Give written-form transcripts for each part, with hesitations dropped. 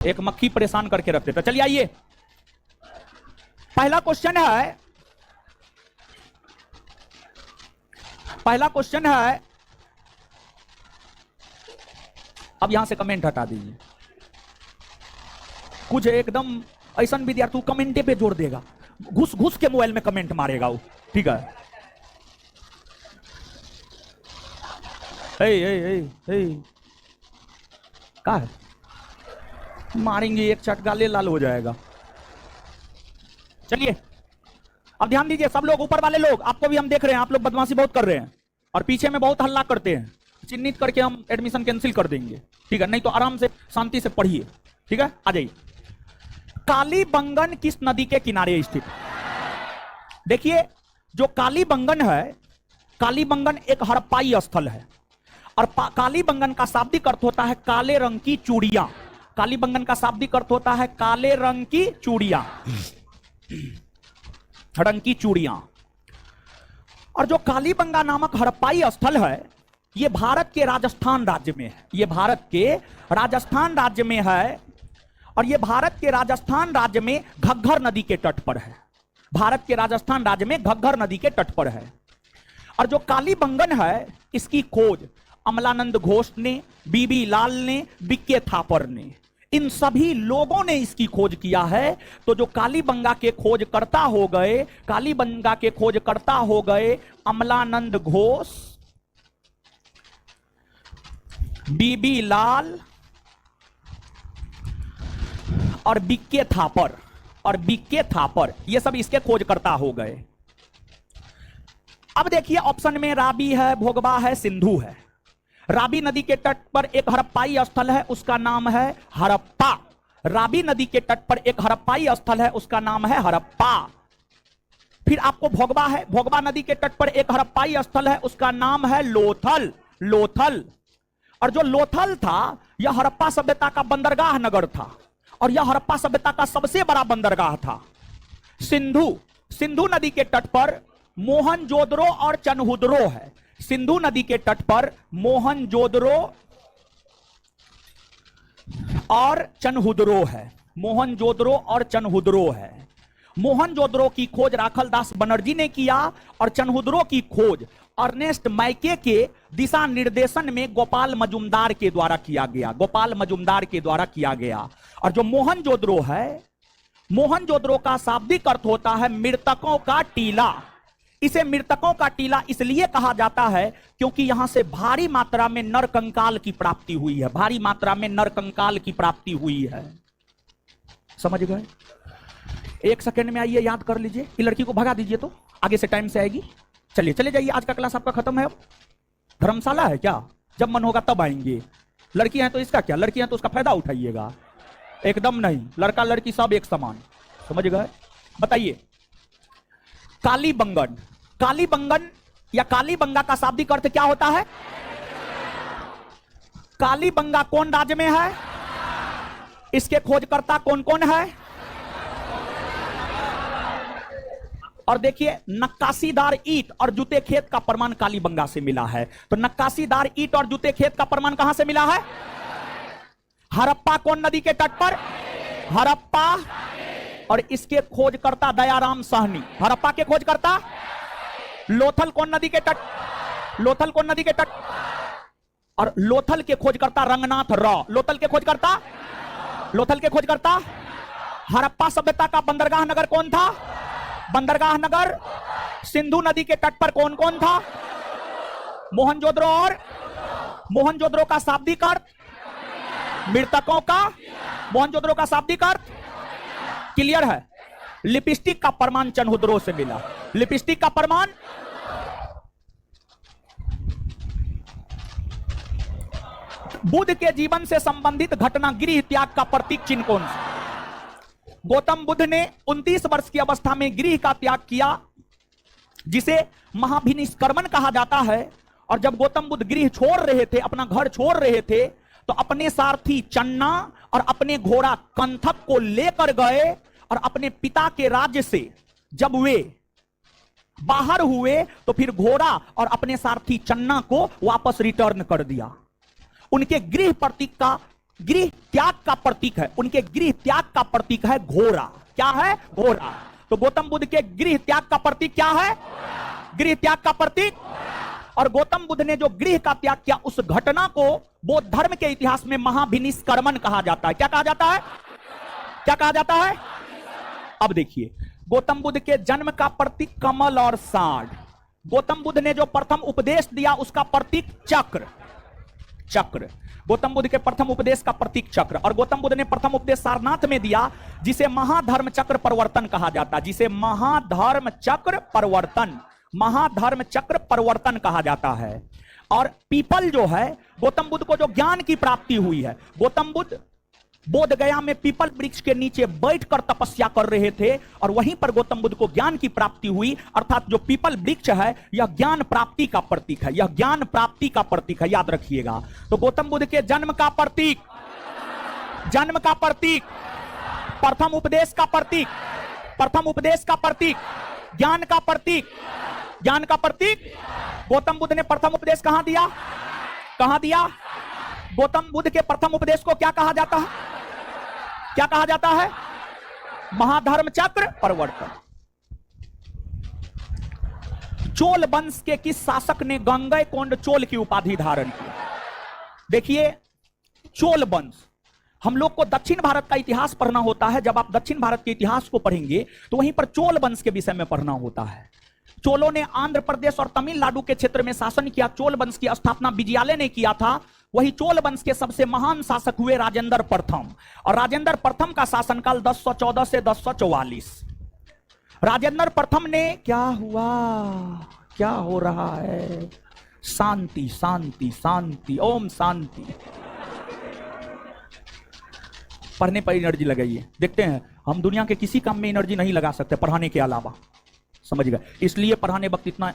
एक मक्खी परेशान करके रख देता। चलिए आइए, पहला क्वेश्चन है, अब यहां से कमेंट हटा दीजिए। कुछ एकदम ऐसा विद्यार्थी कमेंटे पे जोड़ देगा, घुस घुस के मोबाइल में कमेंट मारेगा वो, ठीक है। क्या है, मारेंगे एक चटका ले लाल हो जाएगा। चलिए अब ध्यान दीजिए सब लोग, ऊपर वाले लोग, आपको भी हम देख रहे हैं, आप लोग बदमाशी बहुत कर रहे हैं और पीछे में बहुत हल्ला करते हैं। चिन्हित करके हम एडमिशन कैंसिल कर देंगे, ठीक है, नहीं तो आराम से शांति से पढ़िए, ठीक है। आ जाइए, कालीबंगन किस नदी के किनारे स्थित? देखिए जो कालीबंगन है, कालीबंगन एक हड़प्पाई स्थल है और कालीबंगन का शाब्दिक अर्थ होता है काले रंग की चूड़ियां। कालीबंगन का शाब्दिक अर्थ होता है काले रंग की चूड़ियां, रंग की चूड़ियां। और जो कालीबंगा नामक हड़प्पाई स्थल है, यह भारत के राजस्थान राज्य में है, यह भारत के राजस्थान राज्य में है और यह भारत के राजस्थान राज्य में घग्गर नदी के तट पर है। भारत के राजस्थान राज्य में घग्गर नदी के तट पर है। और जो कालीबंगन है, इसकी खोज अमलानंद घोष ने, बीबी लाल ने, बीके थापर ने, इन सभी लोगों ने इसकी खोज किया है। तो जो कालीबंगा के खोजकर्ता हो गए, कालीबंगा के खोजकर्ता हो गए अमलानंद घोष, बीबी लाल और बीके थापर, ये सब इसके खोजकर्ता हो गए। अब देखिए ऑप्शन में राबी है, भोगबा है, सिंधु है। राबी नदी के तट पर एक हड़प्पाई स्थल है, उसका नाम है हड़प्पा। राबी नदी के तट पर एक हड़प्पाई स्थल है, उसका नाम है हड़प्पा। फिर आपको भोगबा है, भोगबा नदी के तट पर एक हड़प्पाई स्थल है, उसका नाम है लोथल। लोथल, और जो लोथल था यह हड़प्पा सभ्यता का बंदरगाह नगर था और यह हड़प्पा सभ्यता का सबसे बड़ा बंदरगाह था। सिंधु, सिंधु नदी के तट पर मोहनजोदड़ो और चनहुदरो है। सिंधु नदी के तट पर मोहनजोदड़ो और चनहुदरो है, मोहनजोदड़ो और चनहुदरो है। मोहनजोदड़ो की खोज राखलदास बनर्जी ने किया और चनहुदरो की खोज अर्नेस्ट मैके के दिशा निर्देशन में गोपाल मजुमदार के द्वारा किया गया, गोपाल मजुमदार के द्वारा किया गया। और जो मोहनजोदड़ो है, मोहनजोदड़ो का शाब्दिक अर्थ होता है मृतकों का टीला। इसे मृतकों का टीला इसलिए कहा जाता है क्योंकि यहां से भारी मात्रा में नरकंकाल की प्राप्ति हुई है, भारी मात्रा में नरकंकाल की प्राप्ति हुई है। समझ गए? एक सेकंड में आइए, याद कर लीजिए। ये लड़की को भगा दीजिए तो आगे से टाइम से आएगी। चलिए चले जाइए, आज का क्लास आपका खत्म है। अब धर्मशाला है क्या? जब मन होगा तब आएंगे। लड़की है तो इसका क्या, लड़की है तो उसका फायदा उठाइएगा। एकदम नहीं, लड़का लड़की सब एक समान। समझ गए? बताइए, कालीबंगन, कालीबंगन या कालीबंगा का शाब्दिक अर्थ क्या होता है? कालीबंगा कौन राज्य में है? इसके खोजकर्ता कौन कौन है? और देखिए, नक्काशीदार ईंट और जूते खेत का प्रमाण कालीबंगा से मिला है। तो नक्काशीदार ईंट और जूते खेत का प्रमाण कहां से मिला है? हड़प्पा कौन नदी के तट पर? हड़प्पा। और इसके खोजकर्ता दयाराम साहनी। हड़प्पा के खोजकर्ता लोथल कौन नदी के तट? लोथल कौन नदी के तट? और लोथल के खोजकर्ता रंगनाथ राव। लोथल के खोजकर्ता, लोथल के खोजकर्ता। हड़प्पा सभ्यता का बंदरगाह नगर कौन था? बंदरगाह नगर। सिंधु नदी के तट पर कौन कौन था? मोहनजोदड़ो। और मोहनजोदड़ो का शाब्दिक अर्थ मृतकों का, मोहनजोदड़ो का शाब्दिक अर्थ क्लियर है। लिपस्टिक का प्रमाण चनहुदरो से मिला। लिपस्टिक का प्रमाण, बुद्ध के जीवन से संबंधित घटना गृह त्याग का प्रतीक चिन्ह कौन सा? गौतम बुद्ध ने 29 वर्ष की अवस्था में गृह का त्याग किया, जिसे महाभिनिष्क्रमण कहा जाता है। और जब गौतम बुद्ध गृह छोड़ रहे थे, अपना घर छोड़ रहे थे, तो अपने सारथी चन्ना और अपने घोड़ा कंथक को लेकर गए और अपने पिता के राज्य से जब वे बाहर हुए तो फिर घोड़ा और अपने सारथी चन्ना को वापस रिटर्न कर दिया। उनके गृह प्रतीक का गृह त्याग का प्रतीक है, उनके गृह त्याग का प्रतीक है घोड़ा। क्या है? घोड़ा। तो गौतम बुद्ध के गृह त्याग का प्रतीक क्या है? गृह त्याग का प्रतीक। और गौतम बुद्ध ने जो गृह का त्याग किया, उस घटना को बौद्ध धर्म के इतिहास में महाभिनिष्क्रमण कहा जाता है। क्या कहा जाता है? क्या कहा जाता है? अब देखिए, गौतम बुद्ध के जन्म का प्रतीक कमल और सांड। गौतम बुद्ध ने जो प्रथम उपदेश दिया उसका प्रतीक चक्र। चक्र गौतम बुद्ध के प्रथम उपदेश का प्रतीक चक्र। और गौतम बुद्ध ने प्रथम उपदेश सारनाथ में दिया, जिसे महाधर्म चक्र परिवर्तन कहा जाता है, जिसे महाधर्म चक्र परिवर्तन, महाधर्म चक्र परिवर्तन कहा जाता है। और पीपल जो है, गौतम बुद्ध को जो ज्ञान की प्राप्ति हुई है, गौतम बुद्ध बोध गया में पीपल वृक्ष के नीचे बैठकर तपस्या कर रहे थे और वहीं पर गौतम बुद्ध को ज्ञान की प्राप्ति हुई। अर्थात जो पीपल वृक्ष है यह ज्ञान प्राप्ति का प्रतीक है, यह ज्ञान प्राप्ति का प्रतीक है, याद रखिएगा। तो गौतम बुद्ध के जन्म का प्रतीक, जन्म का प्रतीक, प्रथम उपदेश का प्रतीक, प्रथम उपदेश का प्रतीक, ज्ञान का प्रतीक, ज्ञान का प्रतीक। गौतम बुद्ध ने प्रथम उपदेश कहां दिया? कहां दिया? गौतम बुद्ध के प्रथम उपदेश को क्या कहा जाता है? क्या कहा जाता है? महाधर्म चक्र परिवर्तन। चोल वंश के किस शासक ने गंगैकोंड चोल की उपाधि धारण की? देखिए, चोल वंश, हम लोग को दक्षिण भारत का इतिहास पढ़ना होता है। जब आप दक्षिण भारत के इतिहास को पढ़ेंगे तो वहीं पर चोल वंश के विषय में पढ़ना होता है। चोलों ने आंध्र प्रदेश और तमिलनाडु के क्षेत्र में शासन किया। चोल वंश की स्थापना विजयालय ने किया था। वही चोल वंश के सबसे महान शासक हुए राजेंद्र प्रथम। और राजेंद्र प्रथम का शासनकाल 1014 से 1044। राजेंद्र प्रथम ने, क्या हुआ, क्या हो रहा है? शांति शांति शांति, ओम शांति। पढ़ने पर एनर्जी लगाइए। देखते हैं, हम दुनिया के किसी काम में एनर्जी नहीं लगा सकते पढ़ाने के अलावा, समझ गए? इसलिए पढ़ाने वक्त इतना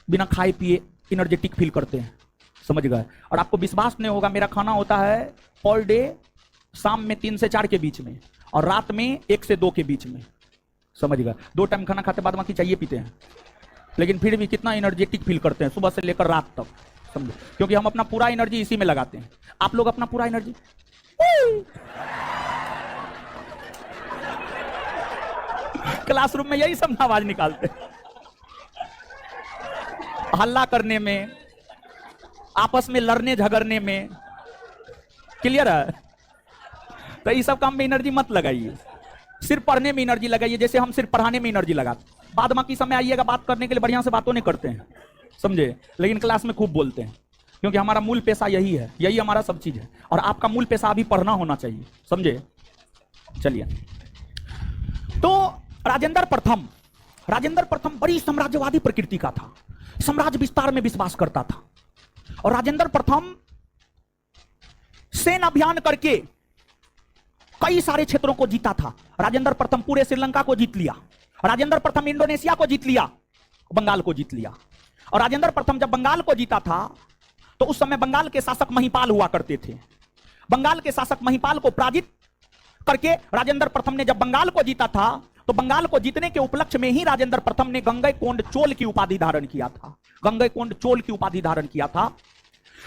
बिना खाए पिए एनर्जेटिक फील करते हैं, समझ गए? और आपको विश्वास नहीं होगा, मेरा खाना होता है पर डे शाम में 3 से 4 के बीच में और रात में 1 से 2 के बीच में, समझ गए? 2 टाइम खाना खाते बाद बाकी चाहिए पीते हैं, लेकिन फिर भी कितना एनर्जेटिक फील करते हैं सुबह से लेकर रात तक, समझे? क्योंकि हम अपना पूरा एनर्जी इसी में लगाते हैं। आप लोग अपना पूरा एनर्जी क्लासरूम में यही सब आवाज निकालते हैं, हल्ला करने में, आपस में लड़ने झगड़ने में। क्लियर है? तो ये सब काम में एनर्जी मत लगाइए, सिर्फ पढ़ने में एनर्जी लगाइए, जैसे हम सिर्फ पढ़ाने में एनर्जी लगाते। बाद बाकी समय आइएगा बात करने के लिए, बढ़िया से बातों नहीं करते हैं, समझे? लेकिन क्लास में खूब बोलते हैं, क्योंकि हमारा मूल पेशा यही है, यही हमारा सब चीज है। और आपका मूल पेशा अभी पढ़ना होना चाहिए, समझे? चलिए, तो राजेंद्र प्रथम बड़ी साम्राज्यवादी प्रकृति का था, साम्राज्य विस्तार में विश्वास करता था। और राजेंद्र प्रथम सेना अभियान करके कई सारे क्षेत्रों को जीता था। राजेंद्र प्रथम पूरे श्रीलंका को जीत लिया, राजेंद्र प्रथम इंडोनेशिया को जीत लिया, बंगाल को जीत लिया। और राजेंद्र प्रथम जब बंगाल को जीता था तो उस समय बंगाल के शासक महिपाल हुआ करते थे। बंगाल के शासक महिपाल को पराजित करके राजेंद्र प्रथम ने जब बंगाल को जीता था, तो बंगाल को जीतने के उपलक्ष्य में ही राजेंद्र प्रथम ने गंगैकोंड चोल की उपाधि धारण किया था, गंगैकोंड चोल की उपाधि धारण किया था।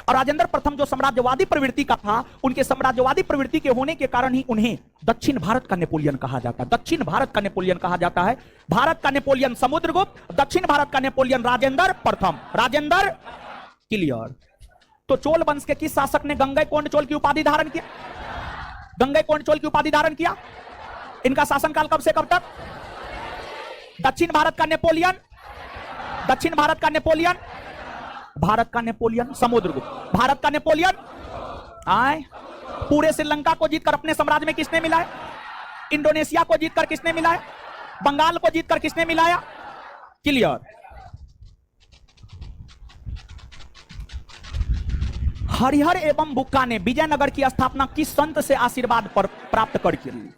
और राजेंद्र प्रथम जो साम्राज्यवादी प्रवृत्ति का था, उनके साम्राज्यवादी प्रवृत्ति के होने के कारण ही उन्हें दक्षिण भारत का नेपोलियन कहा जाता है। दक्षिण भारत का नेपोलियन कहा जाता है। भारत का नेपोलियन समुद्रगुप्त, दक्षिण भारत का नेपोलियन राजेंद्र प्रथम। राजेंद्र, क्लियर? तो चोल वंश के किस शासक ने गंगैकोंड चोल की उपाधि धारण किया? गंगैकोंड चोल की उपाधि धारण किया। इनका शासनकाल कब से कब तक? दक्षिण भारत का नेपोलियन, दक्षिण भारत का नेपोलियन, भारत का नेपोलियन समुद्रगुप्त, भारत का नेपोलियन आए। पूरे श्रीलंका को जीतकर अपने साम्राज्य में किसने मिलाया? इंडोनेशिया को जीतकर किसने मिलाया? बंगाल को जीतकर किसने मिलाया? क्लियर? हरिहर एवं बुक्का ने विजयनगर की स्थापना किस संत से आशीर्वाद प्राप्त करके की?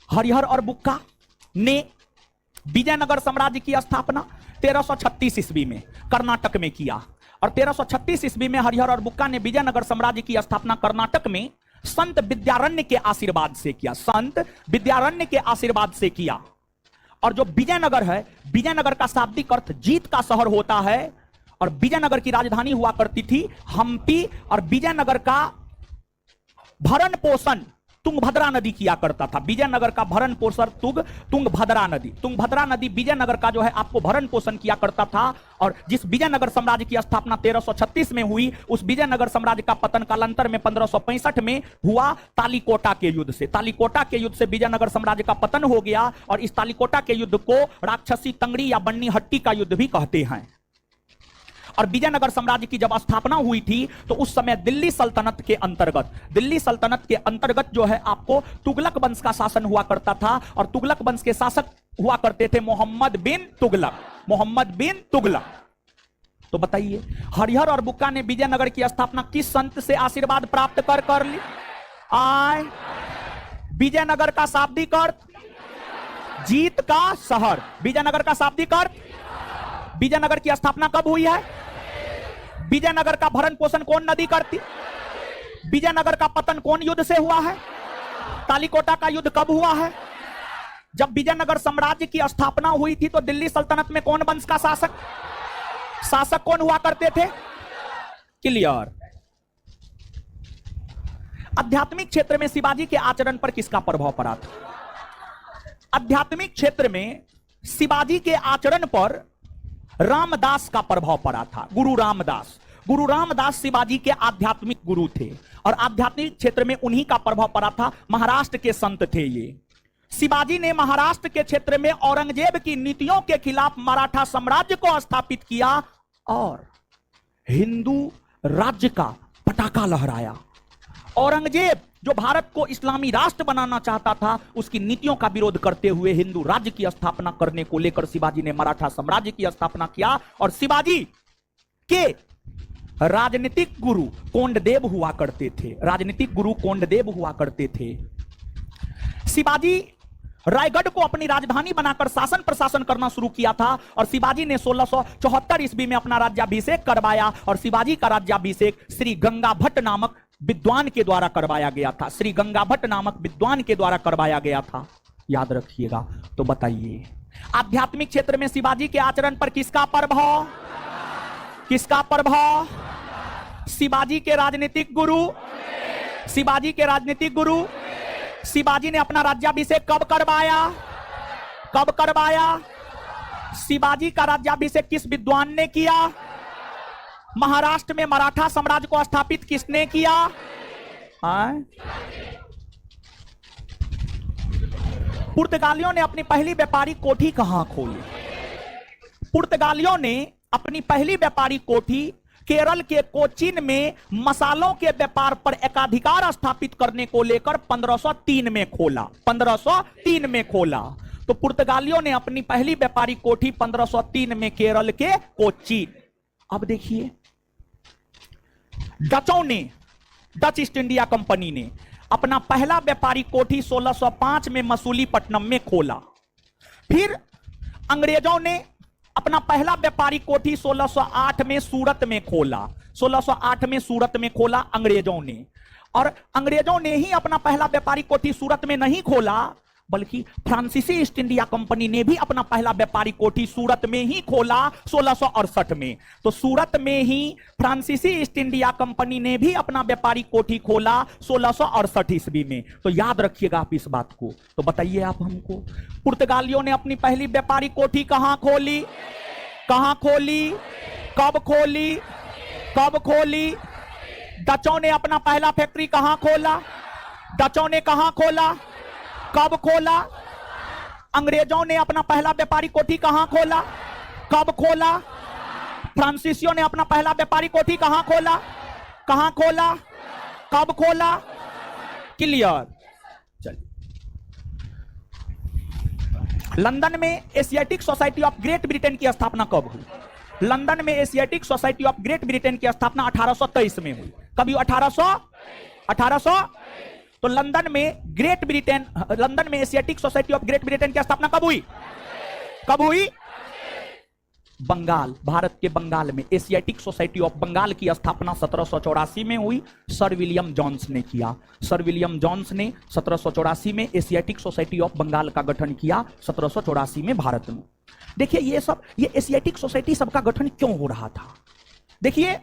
हरिहर और बुक्का ने विजयनगर साम्राज्य की स्थापना 1336 ईस्वी में कर्नाटक में किया। और 1336 ईस्वी में हरिहर और बुक्का ने विजयनगर साम्राज्य की स्थापना कर्नाटक में संत विद्यारण्य के आशीर्वाद से किया, संत विद्यारण्य के आशीर्वाद से किया। और जो विजयनगर है, विजयनगर का शाब्दिक अर्थ जीत का शहर होता है। और विजयनगर की राजधानी हुआ करती थी हम्पी। और विजयनगर का भरण पोषण तुंगभद्रा नदी किया करता था। विजयनगर का भरण पोषण तुंगभद्रा नदी विजयनगर का जो है आपको भरण पोषण किया करता था। और जिस विजयनगर साम्राज्य की स्थापना 1336 में हुई, उस विजयनगर साम्राज्य का पतन कालांतर में 1565 में हुआ तालीकोटा के युद्ध से। तालीकोटा के युद्ध से विजयनगर साम्राज्य का पतन हो गया और इस तालीकोटा के युद्ध को राक्षसी तंगड़ी या बन्नी हट्टी का युद्ध भी कहते हैं। और विजयनगर साम्राज्य की जब स्थापना हुई थी तो उस समय दिल्ली सल्तनत के अंतर्गत जो है आपको तुगलक वंश का शासन हुआ करता था। और तुगलक वंश के शासक हुआ करते थे मोहम्मद बिन तुगलक। तो बताइए, हरिहर और बुक्का ने विजयनगर की स्थापना किस संत से आशीर्वाद प्राप्त कर ली? आए, विजयनगर का शाब्दिक अर्थ जीत का शहर। विजयनगर का शाब्दिक अर्थ, विजयनगर की स्थापना कब हुई है? विजयनगर का भरण पोषण कौन नदी करती? विजयनगर का पतन कौन युद्ध से हुआ है? तालीकोटा का युद्ध कब हुआ है? जब विजयनगर साम्राज्य की स्थापना हुई थी तो दिल्ली सल्तनत में कौन वंश का शासक कौन हुआ करते थे? क्लियर। आध्यात्मिक क्षेत्र में शिवाजी के आचरण पर किसका प्रभाव पड़ा था? आध्यात्मिक क्षेत्र में शिवाजी के आचरण पर रामदास का प्रभाव पड़ा था। गुरु रामदास शिवाजी के आध्यात्मिक गुरु थे और आध्यात्मिक क्षेत्र में उन्हीं का प्रभाव पड़ा था। महाराष्ट्र के संत थे ये। शिवाजी ने महाराष्ट्र के क्षेत्र में औरंगजेब की नीतियों के खिलाफ मराठा साम्राज्य को स्थापित किया और हिंदू राज्य का पताका लहराया। औरंगजेब जो भारत को इस्लामी राष्ट्र बनाना चाहता था, उसकी नीतियों का विरोध करते हुए हिंदू राज्य की स्थापना करने को लेकर शिवाजी ने मराठा साम्राज्य की स्थापना किया। और शिवाजी के राजनीतिक गुरु कोंडदेव हुआ करते थे। शिवाजी रायगढ़ को अपनी राजधानी बनाकर शासन प्रशासन करना शुरू किया था और शिवाजी ने 1674 ईस्वी में अपना राज्याभिषेक करवाया। और शिवाजी का राज्याभिषेक श्री गंगा भट्ट नामक विद्वान के द्वारा करवाया गया था। याद रखिएगा। तो बताइए, आध्यात्मिक क्षेत्र में शिवाजी के आचरण पर किसका प्रभाव? शिवाजी के राजनीतिक गुरु। शिवाजी ने अपना राज्याभिषेक कब करवाया? शिवाजी का राज्याभिषेक किस विद्वान ने किया? महाराष्ट्र में मराठा साम्राज्य को स्थापित किसने किया? पुर्तगालियों ने अपनी पहली व्यापारिक कोठी कहां खोली? पुर्तगालियों ने अपनी पहली व्यापारिक कोठी केरल के कोचीन में मसालों के व्यापार पर एकाधिकार स्थापित करने को लेकर 1503 में खोला। तो पुर्तगालियों ने अपनी पहली व्यापारिक कोठी 1503 में केरल के कोचीन। अब देखिए, डच ईस्ट इंडिया कंपनी ने अपना पहला व्यापारिक कोठी 1605 में मसूलीपट्टनम में खोला। फिर अंग्रेजों ने अपना पहला व्यापारिक कोठी 1608 में सूरत में खोला अंग्रेजों ने। और अंग्रेजों ने ही अपना पहला व्यापारिक कोठी सूरत में नहीं खोला, बल्कि फ्रांसीसी ईस्ट इंडिया कंपनी ने भी अपना पहला व्यापारिक कोठी सूरत में ही खोला 1668 में। तो सूरत में ही फ्रांसीसी ईस्ट इंडिया कंपनी ने भी अपना व्यापारिक कोठी खोला 1668 ईस्वी में। तो याद रखिएगा आप इस बात को। तो बताइए आप हमको, पुर्तगालियों ने अपनी पहली व्यापारिक कोठी कहां खोली? कब खोली? डचों ने अपना पहला फैक्ट्री कहां खोला? कब खोला? अंग्रेजों ने अपना पहला व्यापारिक कोठी कहां खोला? कब खोला? फ्रांसीसियों ने अपना पहला व्यापारिक कोठी कहां खोला? कब खोला? क्लियर। चलिए, लंदन में Asiatic Society of great Britain की स्थापना कब हुई? लंदन में Asiatic Society of great Britain की स्थापना 1823 में हुई। कभी 1800। तो लंदन में Asiatic Society of great Britain की स्थापना कब हुई? बंगाल, भारत के बंगाल में एशियाटिक सोसाइटी ऑफ बंगाल की स्थापना 1784 में हुई। सर विलियम जोन्स ने किया। सर विलियम जोन्स ने 1784 में एशियाटिक सोसाइटी ऑफ बंगाल का गठन किया, 1784 में भारत में। देखिए, ये एशियाटिक सोसाइटी सबका गठन क्यों हो रहा था? देखिए,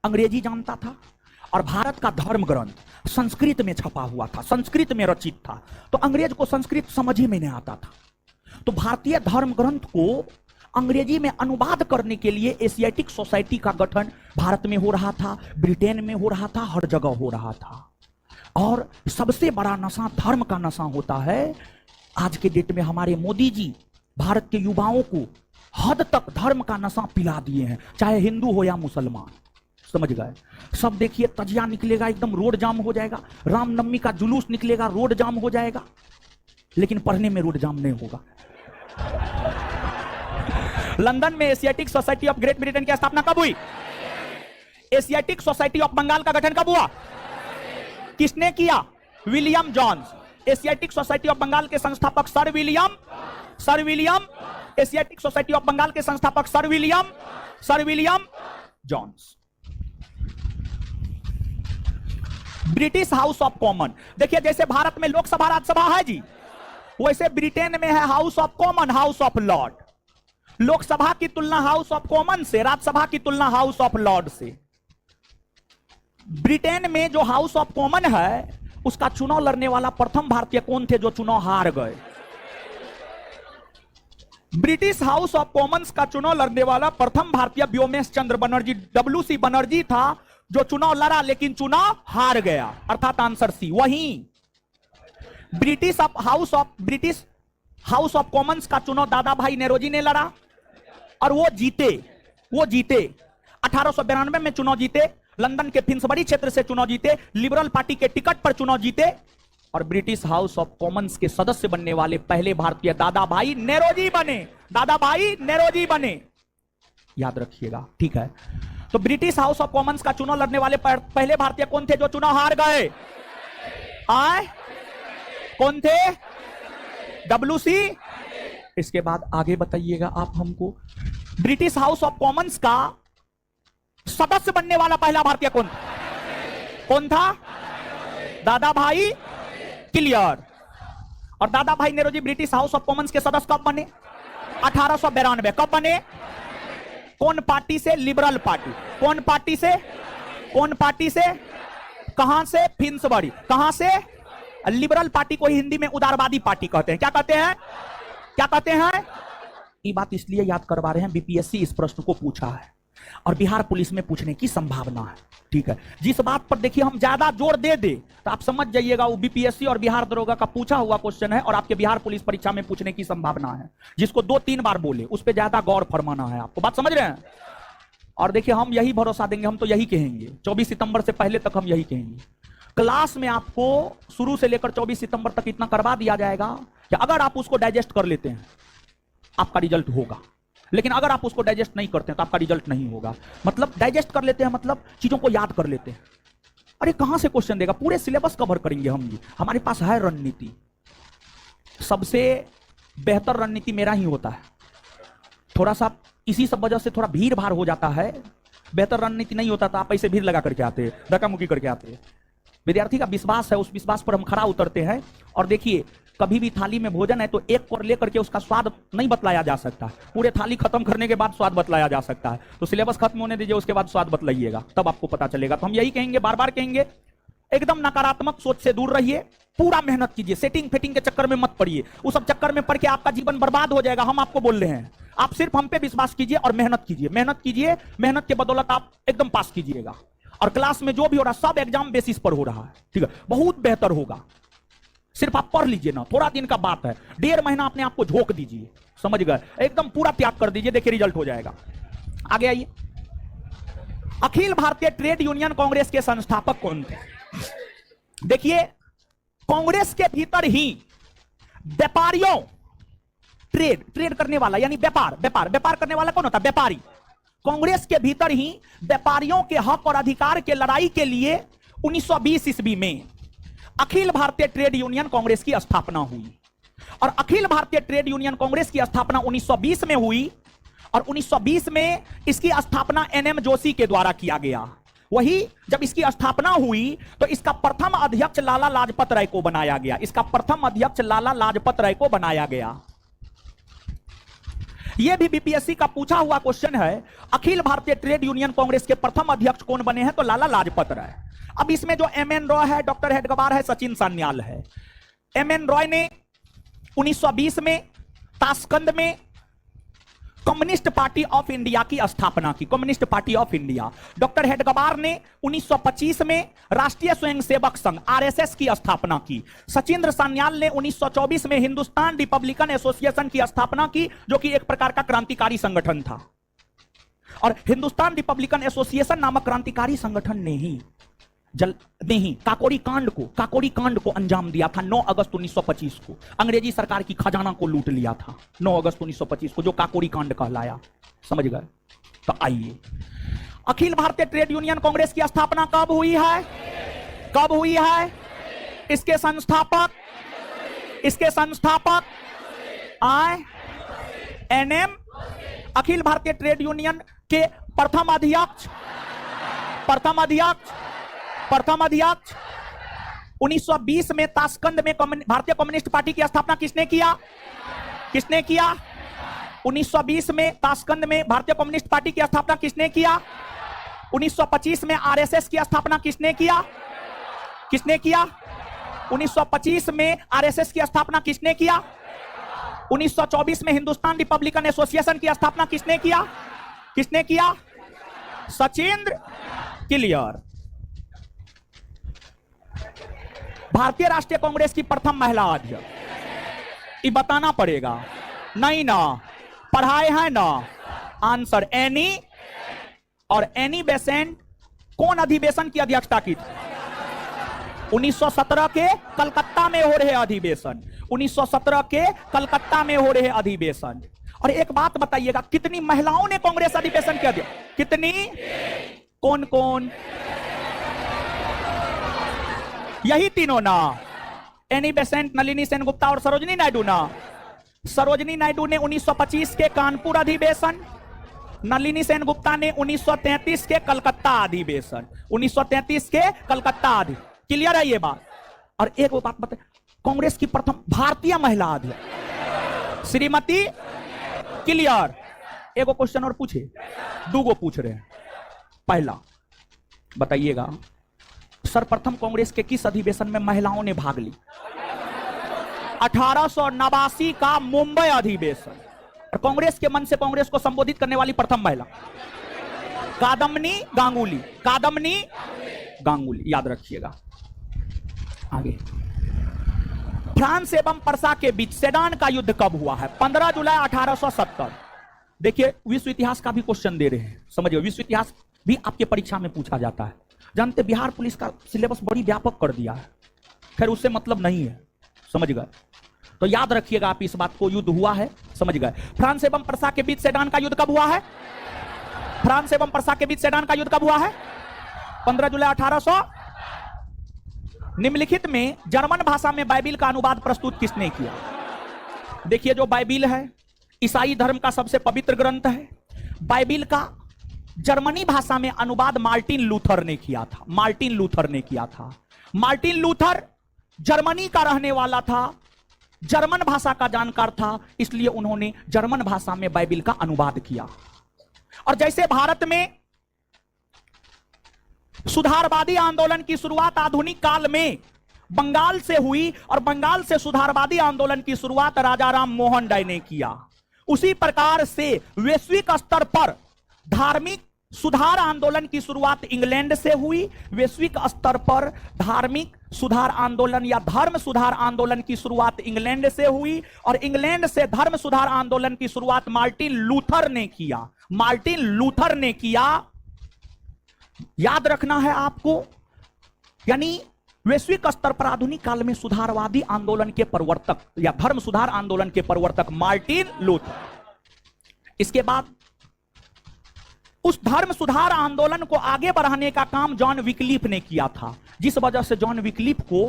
अंग्रेजी जानता था और भारत का धर्म ग्रंथ संस्कृत में छपा हुआ था, संस्कृत में रचित था, तो अंग्रेज को संस्कृत समझ ही में नहीं आता था। तो भारतीय धर्म ग्रंथ को अंग्रेजी में अनुवाद करने के लिए एशियाटिक सोसाइटी का गठन भारत में हो रहा था, ब्रिटेन में हो रहा था, हर जगह हो रहा था। और सबसे बड़ा नशा धर्म का नशा होता है। आज के डेट में हमारे मोदी जी भारत के युवाओं को हद तक धर्म का नशा पिला दिए हैं, चाहे हिंदू हो या मुसलमान, समझ गए। सब देखिए तजिया निकलेगा, एकदम रोड जाम हो जाएगा, रामनवमी का जुलूस निकलेगा, रोड जाम हो जाएगा, लेकिन पढ़ने में रोड जाम नहीं होगा। लंदन में Asiatic Society of great Britain की स्थापना कब हुई? एशियाटिक सोसाइटी ऑफ बंगाल का गठन कब हुआ? किसने किया? William Jones. Asiatic Society of Bengal के संस्थापक sir William, Asiatic Society of Bengal के संस्थापक sir William Jones. British House of common, देखिए जैसे भारत में लोकसभा राज्यसभा है जी, वैसे ब्रिटेन में है house of common, house of Lord. Lok Sabha की तुलना हाउस ऑफ कॉमन से, राज्यसभा की तुलना हाउस ऑफ लॉर्ड से। ब्रिटेन में जो हाउस ऑफ कॉमन है उसका चुनाव लड़ने वाला प्रथम भारतीय कौन थे जो चुनाव हार गए? ब्रिटिश हाउस ऑफ कॉमन्स का चुनाव लड़ने वाला प्रथम भारतीय व्योमेश चंद्र बनर्जी, WC बनर्जी था, जो चुनाव लड़ा लेकिन चुनाव हार गया, अर्थात आंसर सी। वहीं ब्रिटिश हाउस ऑफ कॉमन्स का चुनाव दादा भाई नेरोजी ने लड़ा और वो जीते 1892 में चुनाव जीते, लंदन के फिन्सबरी क्षेत्र से चुनाव जीते, लिबरल पार्टी के टिकट पर चुनाव जीते और ब्रिटिश हाउस ऑफ कॉमन्स के सदस्य बनने वाले पहले भारतीय दादा भाई नेरोजी बने। याद रखिएगा, ठीक है। तो ब्रिटिश हाउस ऑफ कॉमन्स का चुनाव लड़ने वाले पहले भारतीय कौन थे जो चुनाव हार गए? कौन थे? WC। इसके बाद आगे बताइएगा आप हमको, ब्रिटिश हाउस ऑफ कॉमन्स का सदस्य बनने वाला पहला भारतीय कौन था? दादा भाई, क्लियर। और दादा भाई नेरोजी ब्रिटिश हाउस ऑफ कॉमन्स के सदस्य कब बने? 1892। कब बने? कौन पार्टी से? Liberal party. कौन पार्टी से? कहां से? फिन्सबरी। कहां से? लिबरल पार्टी को हिंदी में उदारवादी पार्टी कहते हैं। क्या कहते हैं? ये बात इसलिए याद करवा रहे हैं, बीपीएससी इस प्रश्न को पूछा है और बिहार पुलिस में पूछने की संभावना है, ठीक है। जिस बात पर देखिए हम ज्यादा जोर दे तो आप समझ जाइएगा वो बीपीएससी और बिहार दरोगा का पूछा हुआ क्वेश्चन है और आपके बिहार पुलिस परीक्षा में पूछने की संभावना है। जिसको 2-3 बार बोले उस पर ज्यादा गौर फरमाना है आपको, बात समझ रहे हैं। और देखिए हम यही भरोसा देंगे, हम तो यही कहेंगे, 24 सितंबर से पहले तक हम यही कहेंगे। क्लास में आपको शुरू से लेकर 24 सितंबर तक इतना करवा दिया जाएगा कि अगर आप उसको डाइजेस्ट कर लेते हैं आपका रिजल्ट होगा, लेकिन अगर आप उसको डाइजेस्ट नहीं करते हैं तो आपका रिजल्ट नहीं होगा। मतलब डाइजेस्ट कर लेते हैं मतलब चीजों को याद कर लेते हैं। अरे कहां से क्वेश्चन देगा? पूरे सिलेबस कवर करेंगे हम जी, हमारे पास है रणनीति। सबसे बेहतर रणनीति मेरा ही होता है, थोड़ा सा इसी सब वजह से थोड़ा भीड़ भाड़ हो जाता है। बेहतर रणनीति नहीं होता तो आप ऐसे भीड़ लगा करके आते, धक्का-मुक्की करके आते। विद्यार्थी का विश्वास है, उस विश्वास पर हम खरा उतरते हैं। और देखिए कभी भी थाली में भोजन है तो एक कोर लेकर के उसका स्वाद नहीं बतलाया जा सकता, पूरे थाली खत्म करने के बाद स्वाद बतलाया जा सकता है। तो सिलेबस खत्म होने दीजिए, उसके बाद स्वाद बतलाइएगा, तब आपको पता चलेगा। तो हम यही कहेंगे, बार बार कहेंगे, एकदम नकारात्मक सोच से दूर रहिए, पूरा मेहनत कीजिए, सेटिंग फिटिंग के चक्कर में मत पड़िए। उस सब चक्कर में पड़ के आपका जीवन बर्बाद हो जाएगा, हम आपको बोल रहे हैं। आप सिर्फ हम पे विश्वास कीजिए और मेहनत कीजिए, मेहनत के बदौलत आप एकदम पास कीजिएगा। और क्लास में जो भी हो रहा सब एग्जाम बेसिस पर हो रहा है, ठीक है, बहुत बेहतर होगा। सिर्फ आप पढ़ लीजिए ना, थोड़ा दिन का बात है, 1.5 महीना अपने आप को झोंक दीजिए, समझ गए, एकदम पूरा त्याग कर दीजिए, देखिए रिजल्ट हो जाएगा। आगे आइए, अखिल भारतीय ट्रेड यूनियन कांग्रेस के संस्थापक कौन थे? देखिए कांग्रेस के भीतर ही व्यापारियों, ट्रेड करने वाला यानी व्यापार करने वाला कौन होता? व्यापारी। कांग्रेस के भीतर ही व्यापारियों के हक और अधिकार के लड़ाई के लिए 1920 ईस्वी में अखिल भारतीय ट्रेड यूनियन कांग्रेस की स्थापना हुई। और अखिल भारतीय ट्रेड यूनियन कांग्रेस की स्थापना 1920 में हुई और 1920 में इसकी स्थापना NM जोशी के द्वारा किया गया। वही जब इसकी स्थापना हुई तो इसका प्रथम अध्यक्ष लाला लाजपत राय को बनाया गया। यह भी बीपीएससी का पूछा हुआ क्वेश्चन है। अखिल भारतीय ट्रेड यूनियन कांग्रेस के प्रथम अध्यक्ष कौन बने हैं? तो लाला लाजपत राय। अब इसमें जो एम एन रॉय है, डॉक्टर हेडगेवार है, सचिन सान्याल है। एम एन रॉय ने 1920 में ताशकंद में कम्युनिस्ट पार्टी ऑफ इंडिया की स्थापना की, communist party of India. Doctor Hedgewar ने 1925 में राष्ट्रीय स्वयंसेवक संघ आरएसएस की स्थापना की। सचिंद्र सान्याल ने 1924 में हिंदुस्तान रिपब्लिकन एसोसिएशन की स्थापना की, जो कि एक प्रकार का क्रांतिकारी संगठन था। और हिंदुस्तान रिपब्लिकन एसोसिएशन नामक क्रांतिकारी संगठन ने ही काकोरी कांड को अंजाम दिया था 9 अगस्त 1925 को। अंग्रेजी सरकार की खजाना को लूट लिया था 9 अगस्त 1925 को, जो काकोरी कांड कहलाया। समझ गए? तो आइए, अखिल भारतीय ट्रेड यूनियन कांग्रेस की स्थापना कब हुई है? कब हुई है? इसके संस्थापक आए NM, Akhil Bharatiya trade union के प्रथम अध्यक्ष 1920 में ताशकंद में भारतीय कम्युनिस्ट पार्टी की स्थापना किसने किया? 1920 में ताशकंद में भारतीय कम्युनिस्ट पार्टी की स्थापना किसने किया? 1925 में आरएसएस की स्थापना किसने किया? 1925 में आरएसएस की स्थापना किसने किया? 1924 में हिंदुस्तान रिपब्लिकन एसोसिएशन की स्थापना किसने किया? सचिंद्र। क्लियर। भारतीय राष्ट्रीय कांग्रेस की प्रथम महिला अध्यक्ष, ये बताना पड़ेगा नहीं ना? पढ़ाए हैं ना? Answer any. और एनी बेसेंट कौन अधिवेशन की अध्यक्षता की थी? 1917 के कलकत्ता में हो रहे अधिवेशन, 1917 के कलकत्ता में हो रहे अधिवेशन। और एक बात बताइएगा, कितनी महिलाओं ने कांग्रेस अधिवेशन किया? कितनी? कौन कौन? यही तीनों ना? एनी बेसेंट, नलिनी सेनगुप्ता और सरोजनी नायडू ना? सरोजनी नायडू ने 1925 के कानपुर अधिवेशन, नलिनी सेनगुप्ता ने 1933 के कलकत्ता अधिवेशन, 1933 के कलकत्ता अधिवेशन। क्लियर है ये बात? और एक वो बात बताए, कांग्रेस की प्रथम भारतीय महिला अध्यक्ष श्रीमती। क्लियर। एक क्वेश्चन और पूछे, 2 पूछ रहे हैं। पहला बताइएगा, सर्वप्रथम कांग्रेस के किस अधिवेशन में महिलाओं ने भाग ली? 1889 का मुंबई अधिवेशन। और कांग्रेस के मन से कांग्रेस को संबोधित करने वाली प्रथम महिला कादम्बनी गांगुली। याद रखिएगा। आगे, फ्रांस एवं पर्सा के बीच सेडान का युद्ध कब हुआ है? 15 जुलाई 1870। देखिए, विश्व इतिहास का भी क्वेश्चन दे रहे हैं, समझिए। विश्व इतिहास भी आपके परीक्षा में पूछा जाता है। जानते, बिहार पुलिस का सिलेबस बड़ी व्यापक कर दिया है, खैर उससे मतलब नहीं है, समझ गए? तो याद रखिएगा आप इस बात को, युद्ध हुआ है, समझ गए? फ्रांस एवं पर्सा के बीच सेडान का युद्ध कब हुआ है? फ्रांस एवं पर्सा के बीच सेडान का युद्ध कब हुआ है? 15 जुलाई 1800। निम्नलिखित में जर्मन भाषा में बाइबिल का अनुवाद प्रस्तुत किसने किया? देखिए, जो बाइबिल है ईसाई धर्म का सबसे पवित्र ग्रंथ है। बाइबिल का जर्मनी भाषा में अनुवाद मार्टिन लूथर ने किया था। मार्टिन लूथर जर्मनी का रहने वाला था, जर्मन भाषा का जानकार था, इसलिए उन्होंने जर्मन भाषा में बाइबिल का अनुवाद किया। और जैसे भारत में सुधारवादी आंदोलन की शुरुआत आधुनिक काल में बंगाल से हुई, और बंगाल से सुधारवादी आंदोलन की शुरुआत राजा राम मोहन राय ने किया, उसी प्रकार से वैश्विक स्तर पर धार्मिक सुधार आंदोलन की शुरुआत इंग्लैंड से हुई। वैश्विक स्तर पर धार्मिक सुधार आंदोलन या धर्म सुधार आंदोलन की शुरुआत इंग्लैंड से हुई, और इंग्लैंड से धर्म सुधार आंदोलन की शुरुआत मार्टिन लूथर ने किया। याद रखना है आपको, यानी वैश्विक स्तर पर आधुनिक काल में सुधारवादी आंदोलन के प्रवर्तक या धर्म सुधार आंदोलन के प्रवर्तक मार्टिन लूथर। इसके बाद उस धर्म सुधार आंदोलन को आगे बढ़ाने का काम जॉन विक्लिफ ने किया था, जिस वजह से जॉन विक्लिफ को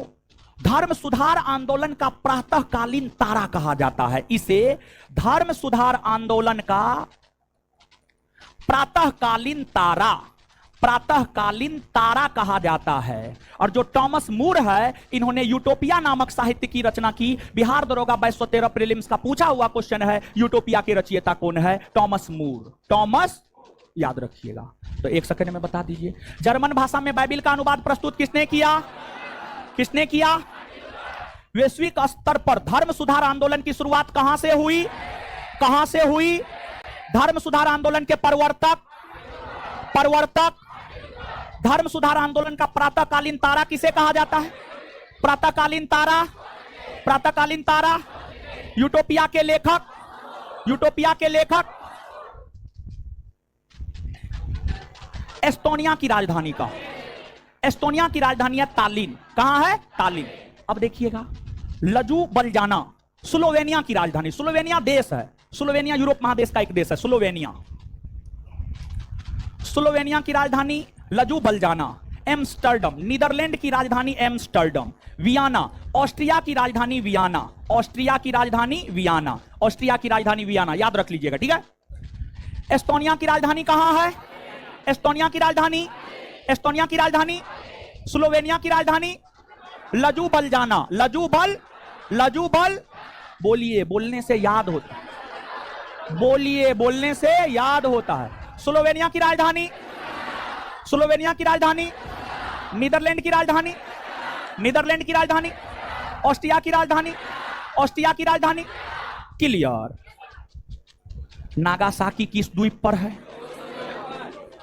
धर्म सुधार आंदोलन का प्रातःकालीन तारा कहा जाता है। इसे धर्म सुधार आंदोलन का प्रातःकालीन तारा कहा जाता है। और जो टॉमस मूर है, इन्होंने यूटोपिया नामक साहित्य की रचना की। बिहार दरोगा 2213 प्रीलिम्स का पूछा हुआ क्वेश्चन है, यूटोपिया के रचयिता कौन है? Thomas More. याद रखिएगा। तो एक सेकंड में बता दीजिए, जर्मन भाषा में बाइबिल का अनुवाद प्रस्तुत किसने किया? किसने किया? वैश्विक स्तर पर धर्म सुधार आंदोलन की शुरुआत कहां से हुई? कहां से हुई? धर्म सुधार आंदोलन के प्रवर्तक धर्म सुधार आंदोलन का प्रातःकालीन तारा किसे कहा जाता है? प्रातःकालीन तारा यूटोपिया के लेखक एस्टोनिया की राजधानी है तालिन। कहां है? तालिन। अब देखिएगा, लजू बलजाना स्लोवेनिया की राजधानी, स्लोवेनिया देश है, स्लोवेनिया यूरोप महादेश का एक देश है, स्लोवेनिया की राजधानी लजू बलजाना। एम्स्टर्डम नीदरलैंड की राजधानी एम्स्टर्डम। वियना ऑस्ट्रिया की राजधानी वियना, याद रख लीजिएगा, ठीक है। एस्टोनिया की राजधानी कहां है? एस्टोनिया की राजधानी स्लोवेनिया की राजधानी लजू बलजाना। लजू बल बोलिए, बोलने से याद होता है, है। स्लोवेनिया की राजधानी नीदरलैंड की राजधानी ऑस्ट्रिया की राजधानी क्लियर। नागासाकी किस द्वीप पर है?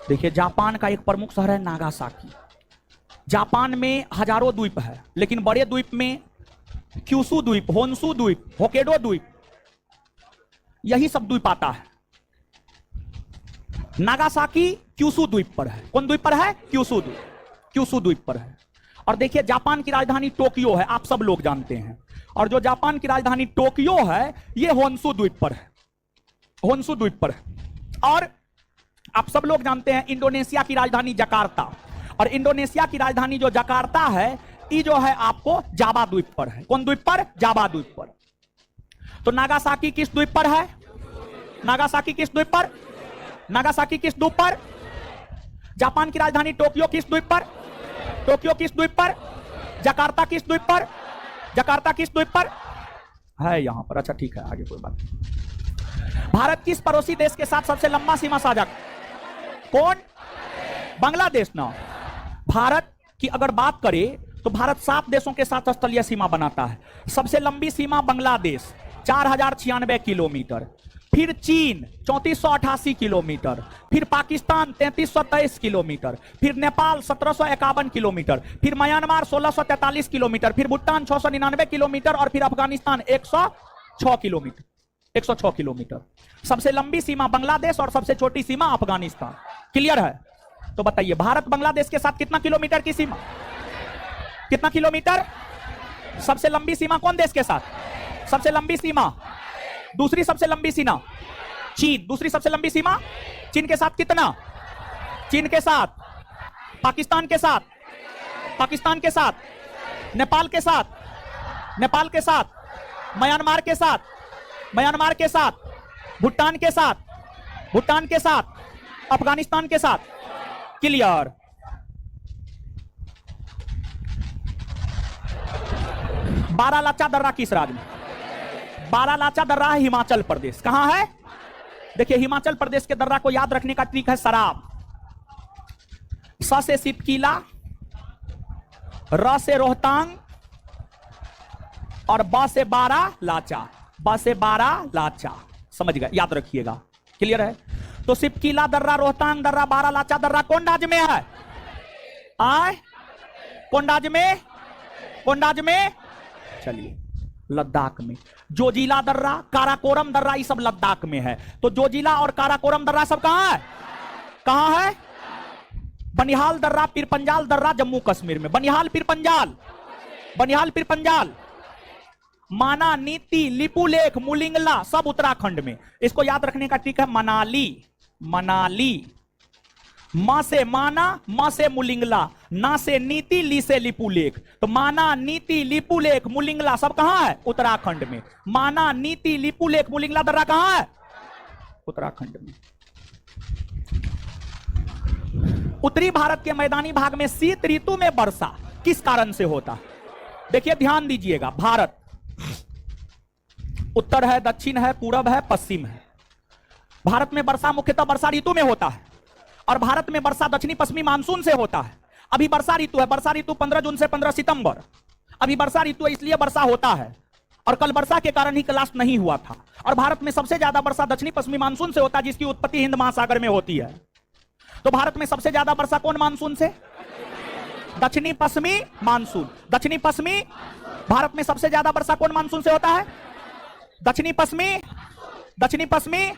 देखिए, जापान का एक प्रमुख शहर है नागासाकी। जापान में हजारों द्वीप है, लेकिन बड़े द्वीप में क्यूशु द्वीप, होन्शु द्वीप, होकेडो द्वीप, यही सब द्वीप आता है। नागासाकी क्यूशु द्वीप पर है। कौन द्वीप पर है? क्यूशु द्वीप पर है। और देखिए, जापान की राजधानी टोक्यो है, आप सब लोग जानते हैं। और जो जापान की राजधानी टोक्यो है, ये होन्शु द्वीप पर है, और आप सब लोग जानते हैं इंडोनेशिया की राजधानी जकार्ता, और इंडोनेशिया की राजधानी जो जकार्ता है, ये जो है आपको जावा द्वीप पर है। कौन द्वीप पर? जावा द्वीप पर। तो नागासाकी किस द्वीप पर है? नागासाकी किस द्वीप पर? जापान की राजधानी टोक्यो किस द्वीप पर? जकार्ता किस द्वीप पर है? यहां पर। अच्छा, ठीक है, आगे कोई बात नहीं। भारत किस पड़ोसी देश के साथ सबसे लंबा सीमा साझा? कौन? बांग्लादेश ना। भारत की अगर बात करें तो भारत 7 देशों के साथ स्थलीय सीमा बनाता है। सबसे लंबी सीमा बांग्लादेश 4096 किलोमीटर, फिर चीन 3488 किलोमीटर, फिर पाकिस्तान 3323 किलोमीटर, फिर नेपाल 1751 किलोमीटर, फिर म्यांमार 1643 किलोमीटर, फिर भूटान 699 किलोमीटर, और फिर अफगानिस्तान 106 किलोमीटर। सबसे लंबी सीमा बांग्लादेश और सबसे छोटी सीमा अफगानिस्तान। क्लियर है? तो बताइए, भारत बांग्लादेश के साथ कितना किलोमीटर की सीमा? कितना किलोमीटर? सबसे लंबी सीमा कौन देश के साथ? सबसे लंबी सीमा, दूसरी सबसे लंबी सीमा चीन, दूसरी सबसे लंबी सीमा चीन के साथ कितना? चीन के साथ, पाकिस्तान के साथ, नेपाल के साथ, म्यांमार के साथ, भूटान के साथ, अफगानिस्तान के साथ। क्लियर? बारालाचा दर्रा किस राज्य में? बारालाचा दर्रा है हिमाचल प्रदेश। कहां है? देखिए, हिमाचल प्रदेश के दर्रा को याद रखने का ट्रिक है शराब। स से सिपकीला, र से रोहतांग, और ब से बारालाचा। समझ गए? याद रखिएगा। क्लियर है? तो सिपकीला दर्रा, रोहतांग दर्रा, बारालाचा दर्रा कौन राज्य में है? कौन राज्य में? चलिए, लद्दाख में। जोजिला दर्रा, काराकोरम दर्रा, ये सब लद्दाख में है। तो जोजिला और काराकोरम दर्रा सब कहां है? बनिहाल दर्रा, पीरपंजाल दर्रा जम्मू कश्मीर में। बनिहाल पीरपंजाल, माना, नीति, लिपुलेख, मुलिंगला सब उत्तराखंड में। इसको याद रखने का ट्रिक है मनाली। मां से माना, मां से मुलिंगला, ना से नीति, ली से लिपुलेख। तो माना, नीति, लिपुलेख, मुलिंगला सब कहां है? उत्तराखंड में। माना, नीति, लिपुलेख, मुलिंगला दर्रा कहां है? उत्तराखंड में। उत्तरी भारत के मैदानी भाग में शीत ऋतु में वर्षा किस कारण से होता है? देखिए, ध्यान दीजिएगा। भारत उत्तर है, दक्षिण है, पूरब है, पश्चिम है। भारत में वर्षा मुख्यतः वर्षा ऋतु में होता है। और भारत में वर्षा दक्षिणी पश्चिमी मानसून से होता है। अभी वर्षा ऋतु है, वर्षा ऋतु 15 जून से 15 सितंबर, अभी वर्षा ऋतु है, इसलिए वर्षा होता है। और कल वर्षा के कारण ही क्लास नहीं हुआ था। और भारत में सबसे ज्यादा वर्षा दक्षिणी पश्चिमी मानसून से होता है, जिसकी उत्पत्ति हिंद महासागर में होती है। तो भारत में सबसे ज्यादा वर्षा कौन मानसून से? दक्षिणी पश्चिमी मानसून। दक्षिणी पश्चिमी, भारत में सबसे ज्यादा वर्षा कौन मानसून से होता है? दक्षिणी पश्चिमी, दक्षिणी पश्चिमी।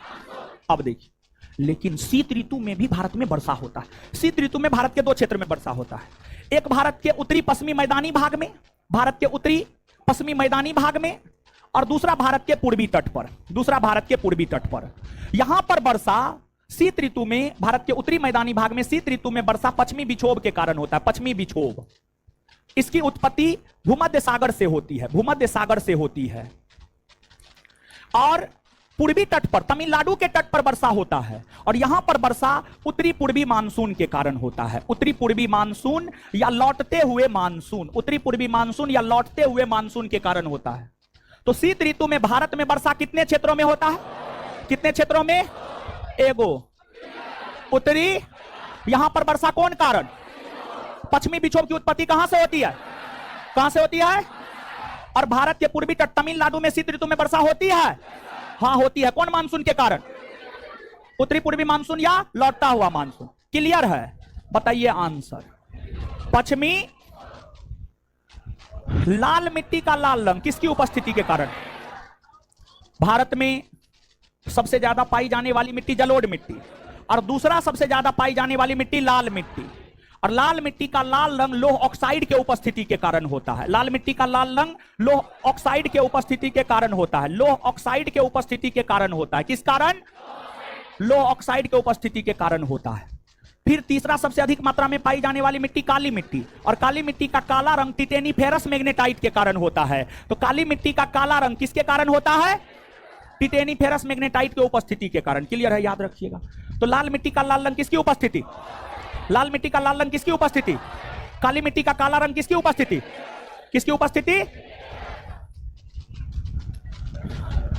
अब देखिए, लेकिन शीत ऋतु में भी भारत में वर्षा होता है। शीत ऋतु में भारत के दो क्षेत्र में वर्षा होता है, एक भारत के उत्तरी पश्चिमी मैदानी भाग में, भारत के उत्तरी पश्चिमी मैदानी भाग में, और दूसरा भारत के पूर्वी तट पर, दूसरा भारत के पूर्वी तट पर। यहां पर वर्षा शीत ऋतु में, भारत के उत्तरी मैदानी भाग में शीत ऋतु में वर्षा पश्चिमी विक्षोभ के कारण होता है। पश्चिमी विक्षोभ, इसकी उत्पत्ति भूमध्य सागर से होती है, भूमध्य सागर से होती है। और पूर्वी तट पर, तमिलनाडु के तट पर वर्षा होता है। और यहां पर वर्षा उत्तरी पूर्वी मानसून के कारण होता है। उत्तरी पूर्वी मानसून या लौटते हुए मानसून, उत्तरी पूर्वी मानसून या लौटते हुए मानसून के कारण होता है। तो शीत ऋतु में भारत में वर्षा कितने क्षेत्रों में होता है? कितने क्षेत्रों में? एगो उत्तरी। यहां पर वर्षा कौन कारण? पश्चिमी विक्षोभ की उत्पत्ति कहां से होती है? कहां से होती है? और भारत के पूर्वी तट तमिलनाडु में शीत ऋतु में वर्षा होती है? हाँ होती है। कौन मानसून के कारण? उत्तरी पूर्वी मानसून या लौटता हुआ मानसून। क्लियर है? बताइए आंसर। पश्चिमी, लाल मिट्टी का लाल रंग किसकी उपस्थिति के कारण? भारत में सबसे ज्यादा पाई जाने वाली मिट्टी जलोढ़ मिट्टी, और दूसरा सबसे ज्यादा पाई जाने वाली मिट्टी लाल मिट्टी। और लाल मिट्टी का लाल रंग लौह ऑक्साइड के उपस्थिति के कारण होता है। लाल मिट्टी का लाल रंग लौह ऑक्साइड के उपस्थिति के कारण होता है। लौह ऑक्साइड के उपस्थिति के कारण होता है। किस कारण? लौह ऑक्साइड के उपस्थिति के कारण होता है। फिर तीसरा सबसे अधिक मात्रा में पाई जाने वाली मिट्टी काली मिट्टी, और काली मिट्टी का काला रंग टिटेनीफेरस मैग्नेटाइट के कारण होता है। तो काली मिट्टी का काला रंग किसके कारण होता है? टिटेनीफेरस मैग्नेटाइट के उपस्थिति के कारण। क्लियर है? याद रखिएगा। तो लाल मिट्टी का लाल रंग किसकी उपस्थिति? लाल मिट्टी का लाल रंग किसकी उपस्थिति? काली मिट्टी का काला रंग किसकी उपस्थिति? किसकी उपस्थिति?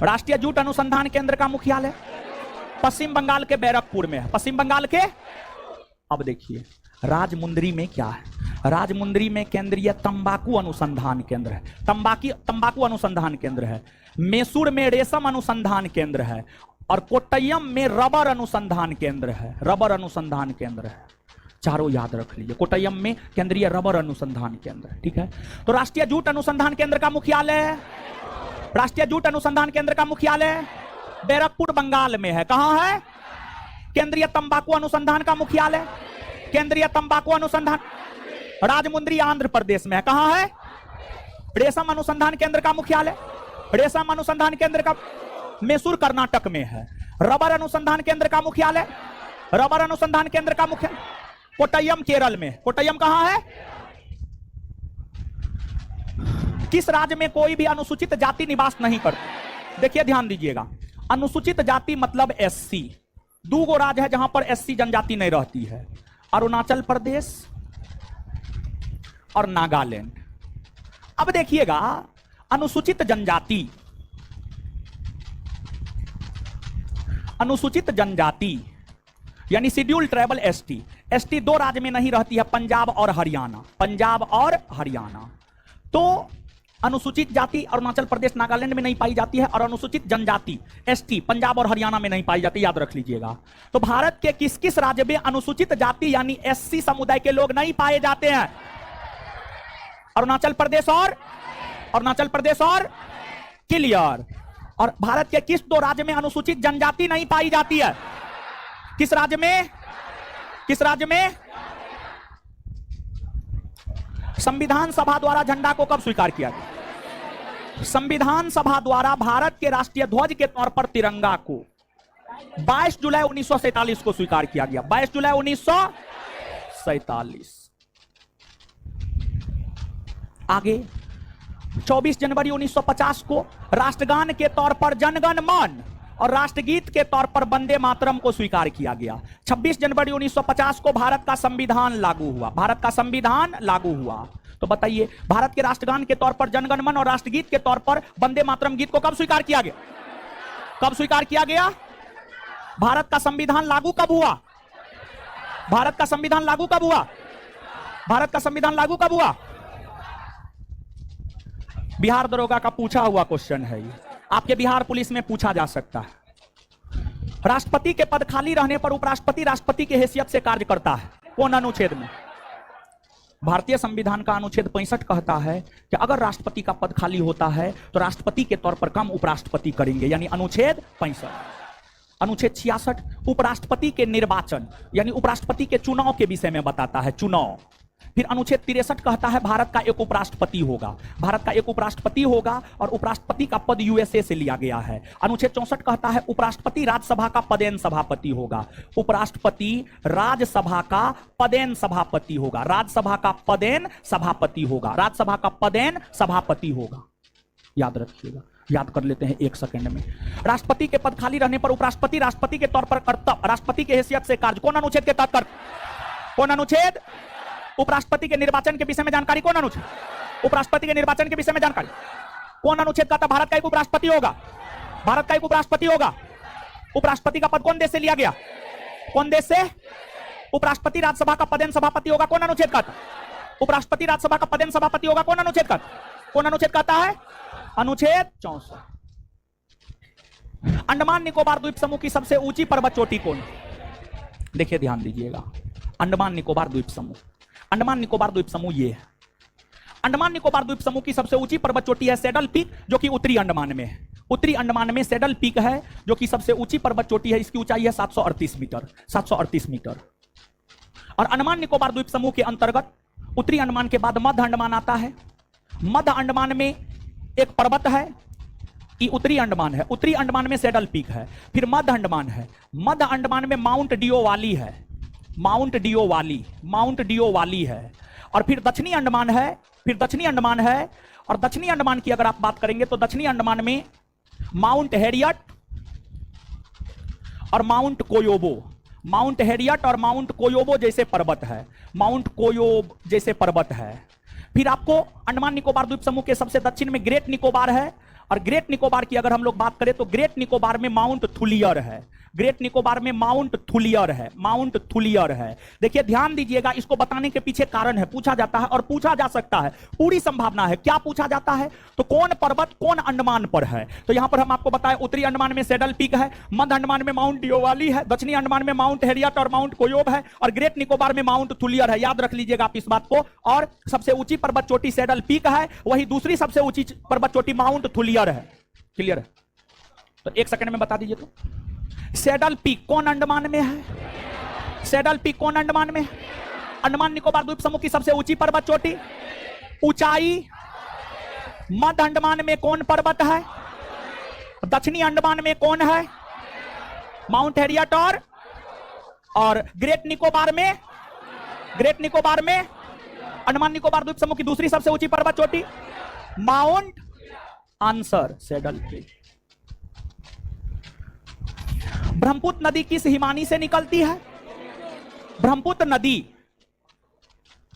राष्ट्रीय जूट अनुसंधान केंद्र का मुख्यालय पश्चिम बंगाल के बैरकपुर में है। पश्चिम बंगाल के, अब देखिए राजमुंदरी में क्या है? राजमुंदरी में केंद्रीय तंबाकू अनुसंधान केंद्र है। तंबाकू अनुसंधान केंद्र है। मैसूर में रेशम अनुसंधान केंद्र है। और कोट्टयम में रबर अनुसंधान केंद्र है। रबर अनुसंधान केंद्र है। चारों याद रख लीजिए। कोट्टयम में केंद्रीय रबर अनुसंधान केंद्र। ठीक है? तो राष्ट्रीय जूट अनुसंधान केंद्र का मुख्यालय, राष्ट्रीय जूट अनुसंधान केंद्र का मुख्यालय बैरकपुर बंगाल में है। कहां है? केंद्रीय तंबाकू अनुसंधान का मुख्यालय, केंद्रीय तंबाकू अनुसंधान राजमुंदरी आंध्र प्रदेश में है। कहां है? रेशम अनुसंधान केंद्र का मुख्यालय, रेशम अनुसंधान केंद्र का मैसूर कर्नाटक में है। रबर अनुसंधान केंद्र का मुख्यालय, रबर अनुसंधान केंद्र का मुख्यालय कोट्टयम केरल में। कोट्टयम कहां है? किस राज्य में कोई भी अनुसूचित जाति निवास नहीं करती? देखिए ध्यान दीजिएगा, अनुसूचित जाति मतलब एससी। दो गो राज्य है जहां पर एससी जनजाति नहीं रहती है, अरुणाचल प्रदेश और नागालैंड। अब देखिएगा, अनुसूचित जनजाति, अनुसूचित जनजाति यानी शेड्यूल्ड ट्राइबल एसटी, एसटी दो राज्य में नहीं रहती है, पंजाब और हरियाणा, पंजाब और हरियाणा। तो अनुसूचित जाति अरुणाचल प्रदेश नागालैंड में नहीं पाई जाती है, और अनुसूचित जनजाति एसटी पंजाब और हरियाणा में नहीं पाई जाती। याद रख लीजिएगा। तो भारत के किस किस राज्य में अनुसूचित जाति यानी एससी समुदाय के लोग नहीं पाए जाते हैं? अरुणाचल प्रदेश और क्लियर। और भारत के किस दो राज्य में अनुसूचित जनजाति नहीं पाई जाती है? किस राज्य में? किस राज्य में? संविधान सभा द्वारा झंडा को कब स्वीकार किया गया? संविधान सभा द्वारा भारत के राष्ट्रीय ध्वज के तौर पर तिरंगा को 22 जुलाई 1947 को स्वीकार किया गया। 22 जुलाई 1947। आगे 24 जनवरी 1950 को राष्ट्रगान के तौर पर जनगण मन और राष्ट्रगीत के तौर पर वंदे मातरम को स्वीकार किया गया। 26 जनवरी 1950 को भारत का संविधान लागू हुआ। भारत का संविधान लागू हुआ। तो बताइए, भारत के राष्ट्रगान के तौर पर जनगण मन और राष्ट्रगीत के तौर पर वंदे मातरम गीत को कब स्वीकार किया गया? कब स्वीकार किया गया? भारत का संविधान लागू कब हुआ? भारत का संविधान लागू कब हुआ? भारत का संविधान लागू कब हुआ? बिहार दरोगा का पूछा हुआ क्वेश्चन है ये, आपके बिहार पुलिस में पूछा जा सकता है। राष्ट्रपति के पद खाली रहने पर उपराष्ट्रपति राष्ट्रपति की हैसियत से कार्य करता है, कौन अनुच्छेद में? भारतीय संविधान का अनुच्छेद 65 कहता है कि अगर राष्ट्रपति का पद खाली होता है तो राष्ट्रपति के तौर पर काम उपराष्ट्रपति करेंगे, यानी अनुच्छेद 65। अनुच्छेद 66 उपराष्ट्रपति के निर्वाचन यानी उपराष्ट्रपति के चुनाव के विषय में बताता है, चुनाव। फिर अनुच्छेद 63 कहता है भारत का एक उपराष्ट्रपति होगा, भारत का एक उपराष्ट्रपति होगा और उपराष्ट्रपति का पद यूएसए से लिया गया है। अनुच्छेद 64 कहता है उपराष्ट्रपति राज्यसभा का पदेन सभापति होगा, उपराष्ट्रपति राज्यसभा का पदेन सभापति होगा, राज्यसभा का पदेन सभापति होगा, राज्यसभा का पदेन सभापति होगा। याद रखिएगा, याद कर लेते हैं 1 सेकंड में। राष्ट्रपति के पद खाली रहने पर उपराष्ट्रपति राष्ट्रपति के तौर पर कर्तव्य, राष्ट्रपति की हैसियत से कार्य, कौन अनुच्छेद के तहत कर, कौन अनुच्छेद? उपराष्ट्रपति के निर्वाचन के विषय में जानकारी, कौन अनुच्छेद? उपराष्ट्रपति के निर्वाचन के विषय में जानकारी, कौन अनुच्छेद कहता? भारत का एक उपराष्ट्रपति होगा, भारत का एक उपराष्ट्रपति होगा। उपराष्ट्रपति का पद कौन देश से लिया गया? कौन देश से? उपराष्ट्रपति राज्यसभा का पदेन सभापति होगा, कौन अनुच्छेद कहता? उपराष्ट्रपति राज्यसभा का पदेन सभापति होगा, कौन अनुच्छेद कहता? कौन अनुच्छेद कहता है? अनुच्छेद 64। अंडमान निकोबार द्वीप समूह की सबसे ऊंची पर्वत चोटी कौन? देखिए ध्यान दीजिएगा, अंडमान निकोबार द्वीप समूह, अंडमान निकोबार द्वीप समूह ये है। अंडमान निकोबार द्वीप समूह की सबसे ऊंची पर्वत चोटी है सैडल पीक, जो कि उत्तरी अंडमान में है। उत्तरी अंडमान में सैडल पीक है जो कि सबसे ऊंची पर्वत चोटी है, इसकी ऊंचाई है 738 मीटर, 738 मीटर। और अंडमान निकोबार द्वीप समूह के अंतर्गत उत्तरी अंडमान के बाद मध्य अंडमान आता है। मध्य अंडमान में एक पर्वत है, ये उत्तरी अंडमान है, उत्तरी अंडमान में सैडल पीक है। फिर मध्य अंडमान है, मध्य अंडमान में माउंट डियो वाली है, माउंट डियो वाली, माउंट डियो वाली है। और फिर दक्षिणी अंडमान है, फिर दक्षिणी अंडमान है। और दक्षिणी अंडमान की अगर आप बात करेंगे तो दक्षिणी अंडमान में माउंट हैरियट और माउंट कोयोबो, माउंट हैरियट और माउंट कोयोबो जैसे पर्वत है, माउंट कोयोब जैसे पर्वत है। फिर आपको अंडमान निकोबार द्वीप समूह के सबसे दक्षिण में ग्रेट निकोबार है। और ग्रेट निकोबार की अगर हम लोग बात करें तो ग्रेट निकोबार में माउंट थुलियर है, ग्रेट निकोबार में माउंट थुलियर है, माउंट थुलियर है। देखिए ध्यान दीजिएगा, इसको बताने के पीछे कारण है, पूछा जाता है और पूछा जा सकता है, पूरी संभावना है। क्या पूछा जाता है? तो कौन पर्वत कौन अंडमान पर है? तो यहां पर हम आपको बताएं, उत्तरी अंडमान में सैडल पीक है, मध्य अंडमान में माउंट डियोवाली है, दक्षिणी अंडमान में माउंट हैरियट और माउंट कोयोब है, और ग्रेट निकोबार में माउंट थुलियर है। याद रख लीजिएगा आप इस बात को। और सबसे ऊंची पर्वत चोटी सैडल पीक है, वही दूसरी सबसे ऊंची पर्वत चोटी माउंट थुलियर है। क्लियर है? तो 1 सेकंड में बता दीजिए तो सैडल पीक कौन अंडमान में है? सैडल पीक कौन अंडमान में है? अंडमान निकोबार द्वीप समूह की सबसे ऊंची पर्वत चोटी, ऊंचाई मध्य अंडमान में कौन पर्वत है? दक्षिणी अंडमान में कौन है? माउंट हैरियट और ग्रेट निकोबार में, ग्रेट निकोबार में अंडमान निकोबार द्वीप समूह की दूसरी सबसे ऊंची पर्वत चोटी mount, answer saddle peak. Brahmaputra नदी किस हिमानी से निकलती है? ब्रह्मपुत्र नदी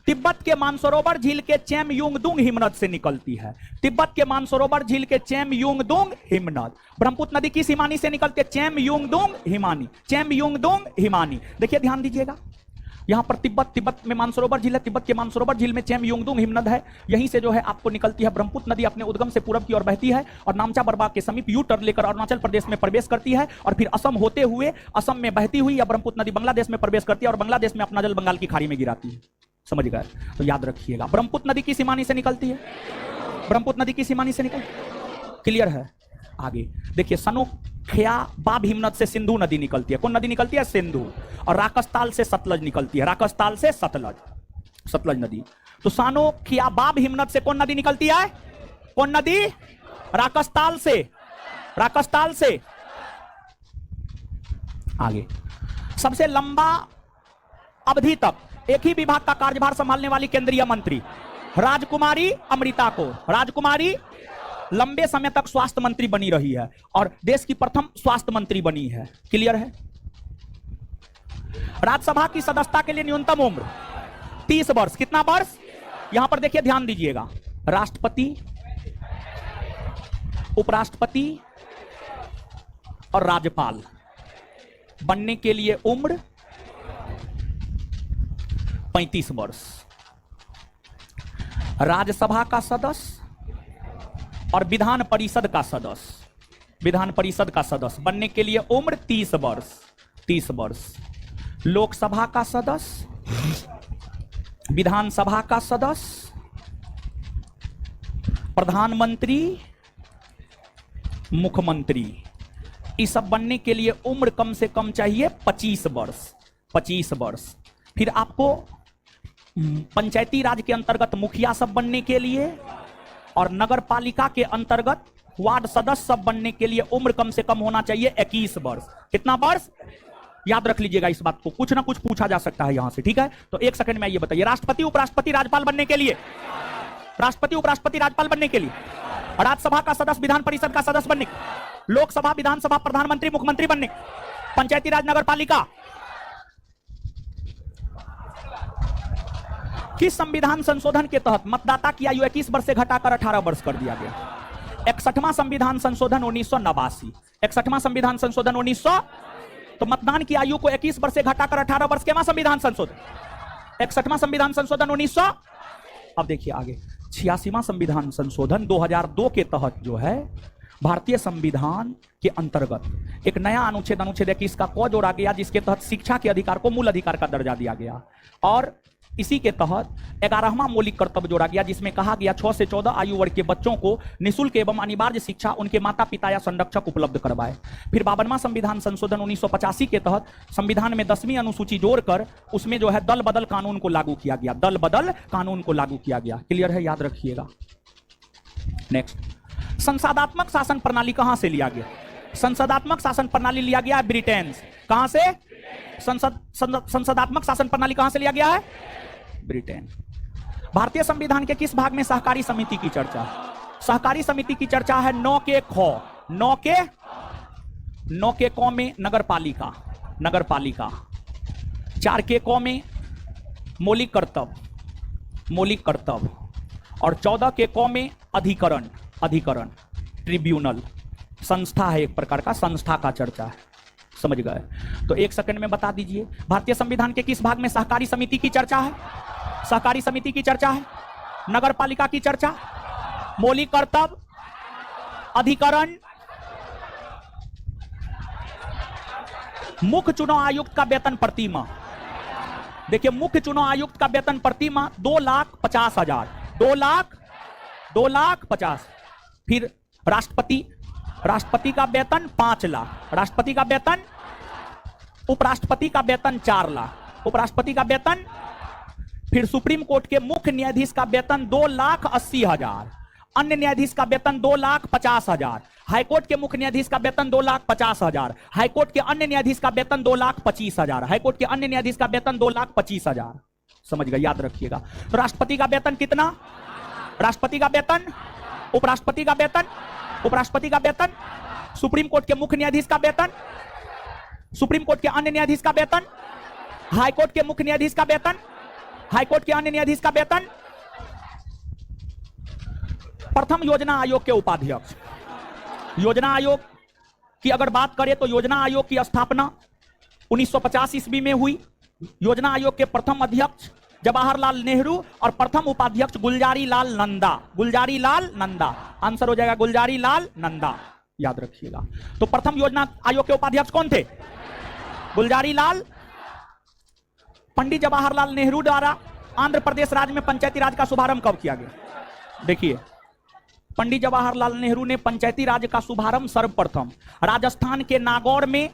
तिब्बत के मानसरोवर झील के चेमयुंगदुंग हिमनद से निकलती है। तिब्बत के मानसरोवर झील के चेमयुंगदुंग हिमनद। ब्रह्मपुत्र नदी किस हिमानी से निकलती है? चेमयुंगदुंग हिमानी, चेमयुंगदुंग हिमानी। देखिए ध्यान दीजिएगा, यहां पर तिब्बत में मानसरोवर झील है, तिब्बत के मानसरोवर झील में चेमयुंगदुंग हिमनद है, यहीं से जो है आपको निकलती है ब्रह्मपुत्र नदी। अपने उद्गम से पूरब की ओर बहती है और नामचा बरबा के समीप यू टर्न लेकर अरुणाचल प्रदेश में प्रवेश करती है, और फिर असम होते हुए असम में बहती हुई या ब्रह्मपुत्र नदी बांग्लादेश में प्रवेश करती है और बांग्लादेश में अपना जल बंगाल की खाड़ी में गिराती है। समझ गए? तो याद रखिएगा, ब्रह्मपुत्र नदी की हिमानी से निकलती है, ब्रह्मपुत्र नदी की हिमानी से निकलती। क्लियर है? आगे देखिए, सनोखिया बाब हिमनद से सिंधु नदी निकलती है। कौन नदी निकलती है? सिंधु। और राकसताल से सतलज निकलती है, राकसताल से सतलज, सतलज नदी। तो सनोखिया बाब हिमनद से कौन नदी निकलती है? कौन नदी? राकसताल से, राकसताल से। आगे, सबसे लंबा अवधि तक एक ही विभाग का कार्यभार संभालने वाली केंद्रीय मंत्री राजकुमारी अमृता कौर। राजकुमारी लंबे समय तक स्वास्थ्य मंत्री बनी रही है और देश की प्रथम स्वास्थ्य मंत्री बनी है। क्लियर है? राज्यसभा की सदस्यता के लिए न्यूनतम उम्र 30 वर्ष। कितना वर्ष? यहां पर देखिए, ध्यान दीजिएगा, राष्ट्रपति, उपराष्ट्रपति और राज्यपाल बनने के लिए उम्र 35 वर्ष। राज्यसभा का सदस्य और विधान परिषद का सदस्य, विधान परिषद का सदस्य बनने के लिए उम्र 30 वर्ष, 30 वर्ष। लोकसभा का सदस्य, विधानसभा का सदस्य, प्रधानमंत्री, मुख्यमंत्री, इस सब बनने के लिए उम्र कम से कम चाहिए 25 वर्ष, 25 वर्ष। फिर आपको पंचायती राज के अंतर्गत मुखिया सब बनने के लिए और नगर पालिका के अंतर्गत वार्ड सदस्य सब बनने के लिए उम्र कम से कम होना चाहिए 21 वर्ष। कितना वर्ष? याद रख लीजिएगा इस बात को, कुछ ना कुछ पूछा जा सकता है यहां से, ठीक है? तो एक सेकंड में ये बताइए, राष्ट्रपति उपराष्ट्रपति राज्यपाल बनने के लिए, राष्ट्रपति उपराष्ट्रपति राज्यपाल बनने के लिए, राज्यसभा का सदस्य विधान परिषद का सदस्य बनने, लोकसभा विधानसभा प्रधानमंत्री मुख्यमंत्री बनने, पंचायती राज नगर पालिका, किस संविधान संशोधन के तहत मतदाता की आयु 21 वर्ष से घटाकर 18 वर्ष कर दिया गया? 61वां संविधान संशोधन 1989। 61वां संविधान संशोधन 1900। तो मतदान की आयु को 21 वर्ष से घटाकर 18 वर्ष के संविधान संशोधन, 61वां संविधान संशोधन 1900। अब देखिए आगे 86वां संविधान संशोधन 2002 के तहत जो है भारतीय संविधान के अंतर्गत एक नया अनुच्छेद, अनुच्छेद 21 का क जोड़ा गया, जिसके तहत शिक्षा के अधिकार को मूल अधिकार का दर्जा दिया गया। और इसी के तहत 11वां मौलिक कर्तव्य जोड़ा गया, जिसमें कहा गया 6 से 14 आयु वर्ग के बच्चों को निःशुल्क एवं अनिवार्य शिक्षा उनके माता पिता या संरक्षक उपलब्ध करवाए। फिर 52वां संविधान संशोधन 1985 के तहत संविधान में 10वीं अनुसूची जोड़कर उसमें जो है दल बदल कानून को लागू किया गया, दल बदल कानून को लागू किया गया। क्लियर है? याद रखिएगा। नेक्स्ट, संसदात्मक शासन प्रणाली कहां से लिया गया? संसदात्मक शासन प्रणाली लिया गया है ब्रिटेन। कहां से? संसदात्मक शासन प्रणाली कहां से लिया गया है? ब्रिटेन। भारतीय संविधान के किस भाग में सहकारी समिति की चर्चा है? सहकारी समिति की चर्चा है 9 के ख, 9 के क में नगर पालिका, नगर पालिका, 4 के क में मौलिक कर्तव्य, मौलिक कर्तव्य, और 14 के क में अधिकरण, अधिकरण, ट्रिब्यूनल, संस्था है, एक प्रकार का संस्था का चर्चा है। समझ गए? तो एक सेकंड में बता दीजिए, भारतीय संविधान के किस भाग में सहकारी समिति की चर्चा है? सहकारी समिति की चर्चा है, नगर पालिका की चर्चा, मौलिक कर्तव्य, अधिकरण, मुख्य चुनाव आयुक्त का वेतन प्रति माह। देखिए, मुख्य चुनाव आयुक्त का वेतन प्रति माह 2,50,000, 2,50,000। फिर राष्ट्रपति, राष्ट्रपति का वेतन 5 लाख, राष्ट्रपति का वेतन, उपराष्ट्रपति का वेतन 4 लाख, उपराष्ट्रपति का वेतन। फिर सुप्रीम कोर्ट के मुख्य न्यायाधीश का वेतन 2,80,000, अन्य न्यायाधीश का वेतन 2,50,000, हाईकोर्ट के मुख्य न्यायाधीश का वेतन 2,50,000, हाईकोर्ट के अन्य न्यायाधीश का वेतन 2,25,000, हाईकोर्ट के अन्य न्यायाधीश का वेतन 2,25,000। समझ गए? याद रखिएगा। तो राष्ट्रपति का वेतन कितना? राष्ट्रपति का वेतन, उपराष्ट्रपति का वेतन, उपराष्ट्रपति का वेतन, सुप्रीम कोर्ट के मुख्य न्यायाधीश का वेतन, सुप्रीम कोर्ट के अन्य न्यायाधीश का वेतन, हाईकोर्ट के मुख्य न्यायाधीश का वेतन, हाईकोर्ट के अन्य न्यायाधीश का वेतन। प्रथम योजना आयोग के उपाध्यक्ष, योजना आयोग की अगर बात करें तो योजना आयोग की स्थापना 1950 ईस्वी में हुई। योजना आयोग के प्रथम अध्यक्ष जवाहरलाल नेहरू और प्रथम उपाध्यक्ष गुलजारी लाल नंदा, गुलजारी लाल नंदा। आंसर हो जाएगा गुलजारी लाल नंदा, याद रखिएगा। तो प्रथम योजना आयोग के उपाध्यक्ष कौन थे? गुलजारी लाल। पंडित जवाहरलाल नेहरू द्वारा आंध्र प्रदेश राज्य में पंचायती राज का शुभारंभ कब किया गया? देखिए, पंडित जवाहरलाल नेहरू ने पंचायती राज का शुभारंभ सर्वप्रथम राजस्थान के नागौर में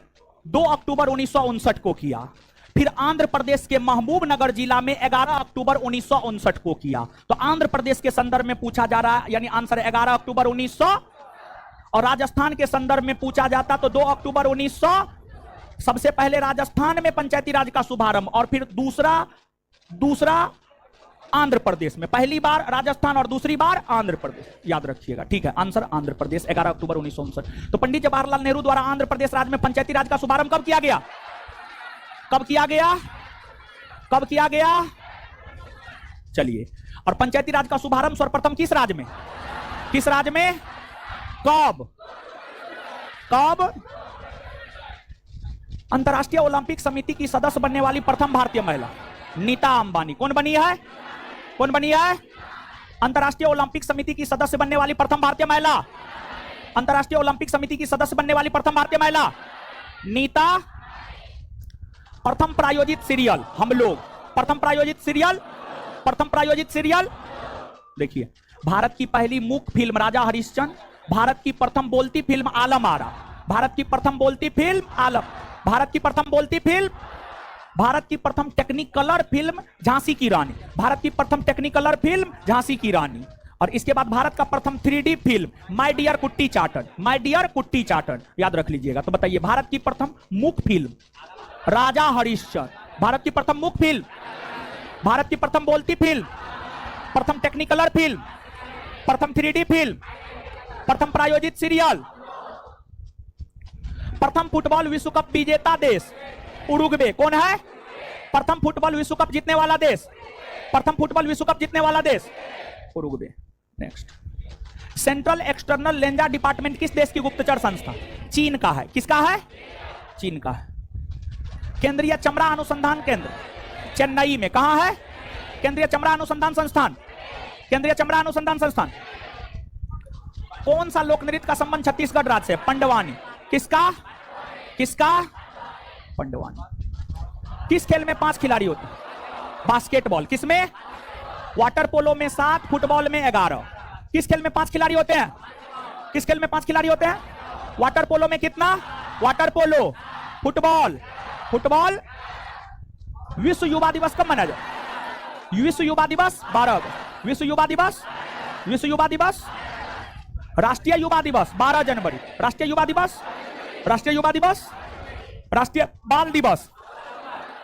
2 अक्टूबर 1959 को किया। फिर आंध्र प्रदेश के महबूबनगर जिला में 11 अक्टूबर 1959 को किया। तो आंध्र प्रदेश के संदर्भ में पूछा जा रहा है, यानी आंसर 11 अक्टूबर 1900, और राजस्थान के संदर्भ में पूछा जाता तो 2 अक्टूबर 1900। सबसे पहले राजस्थान में पंचायती राज का शुभारंभ, और फिर दूसरा आंध्र प्रदेश में। पहली बार राजस्थान और दूसरी बार आंध्र प्रदेश, याद रखिएगा। ठीक है, आंसर आंध्र प्रदेश, 11 अक्टूबर 1959। तो पंडित जवाहरलाल नेहरू द्वारा आंध्र प्रदेश राज्य में पंचायती राज का शुभारंभ कब किया गया? कब किया गया? कब किया गया? चलिए, और पंचायती राज का शुभारंभ सर्वप्रथम किस राज्य में? किस राज्य में? कब? कब? अंतर्राष्ट्रीय ओलंपिक समिति की सदस्य बनने वाली प्रथम भारतीय महिला, नीता अंबानी। कौन बनी है? कौन बनी है? अंतरराष्ट्रीय ओलंपिक समिति की सदस्य बनने वाली प्रथम भारतीय महिला। अंतरराष्ट्रीय ओलंपिक समिति की सदस्य बनने वाली प्रथम भारतीय महिला नीता। प्रथम प्रायोजित सीरियल हम लोग। प्रथम प्रायोजित सीरियल, प्रथम प्रायोजित सीरियल देखिए, भारत की पहली मूक फिल्म राजा हरिश्चंद्र, भारत की प्रथम बोलती फिल्म आलम आरा, भारत की प्रथम बोलती फिल्म आलम, भारत की प्रथम बोलती फिल्म, भारत की प्रथम टेक्निकलर फिल्म झांसी की रानी, भारत की प्रथम टेक्निकलर फिल्म झांसी की रानी। और इसके बाद भारत का प्रथम 3D फिल्म माय डियर कुट्टी चाटन, माय डियर कुट्टी चाटन, याद रख लीजिएगा। तो बताइए, भारत की प्रथम मूक फिल्म राजा हरिश्चंद्र, भारत की प्रथम मूक फिल्म, भारत की प्रथम बोलती फिल्म, प्रथम टेक्निकलर फिल्म, प्रथम 3D फिल्म, प्रथम प्रायोजित सीरियल, प्रथम फुटबॉल विश्व कप विजेता देश उरुग्वे। कौन है? प्रथम फुटबॉल विश्व कप जीतने वाला देश, प्रथम फुटबॉल विश्व कप जीतने वाला देश Uruguay. Next, central external Lenja department किस देश की गुप्तचर संस्था? चीन का है। किसका है? चीन का है। केंद्रीय चमड़ा अनुसंधान केंद्र चेन्नई में कहां है? केंद्रीय चमड़ा अनुसंधान संस्थान, केंद्रीय चमड़ा अनुसंधान संस्थान। कौन सा लोक नृत्य का संबंध छत्तीसगढ़ राज्य से? पंडवानी। किसका? किसका? पंडवानी। किस खेल में 5 खिलाड़ी होते हैं? बास्केटबॉल। किसमें? वाटर पोलो में 7, फुटबॉल में 11। किस खेल में 5 खिलाड़ी होते हैं? किस खेल में 5 खिलाड़ी होते हैं? वाटर पोलो में कितना? Water polo, football, football. विश्व युवा दिवस कब मनाया जाए? विश्व युवा दिवस 12 अगस्त। विश्व युवा दिवस, विश्व युवा दिवस, राष्ट्रीय युवा दिवस 12 जनवरी, राष्ट्रीय युवा दिवस, राष्ट्रीय युवा दिवस, राष्ट्रीय बाल दिवस,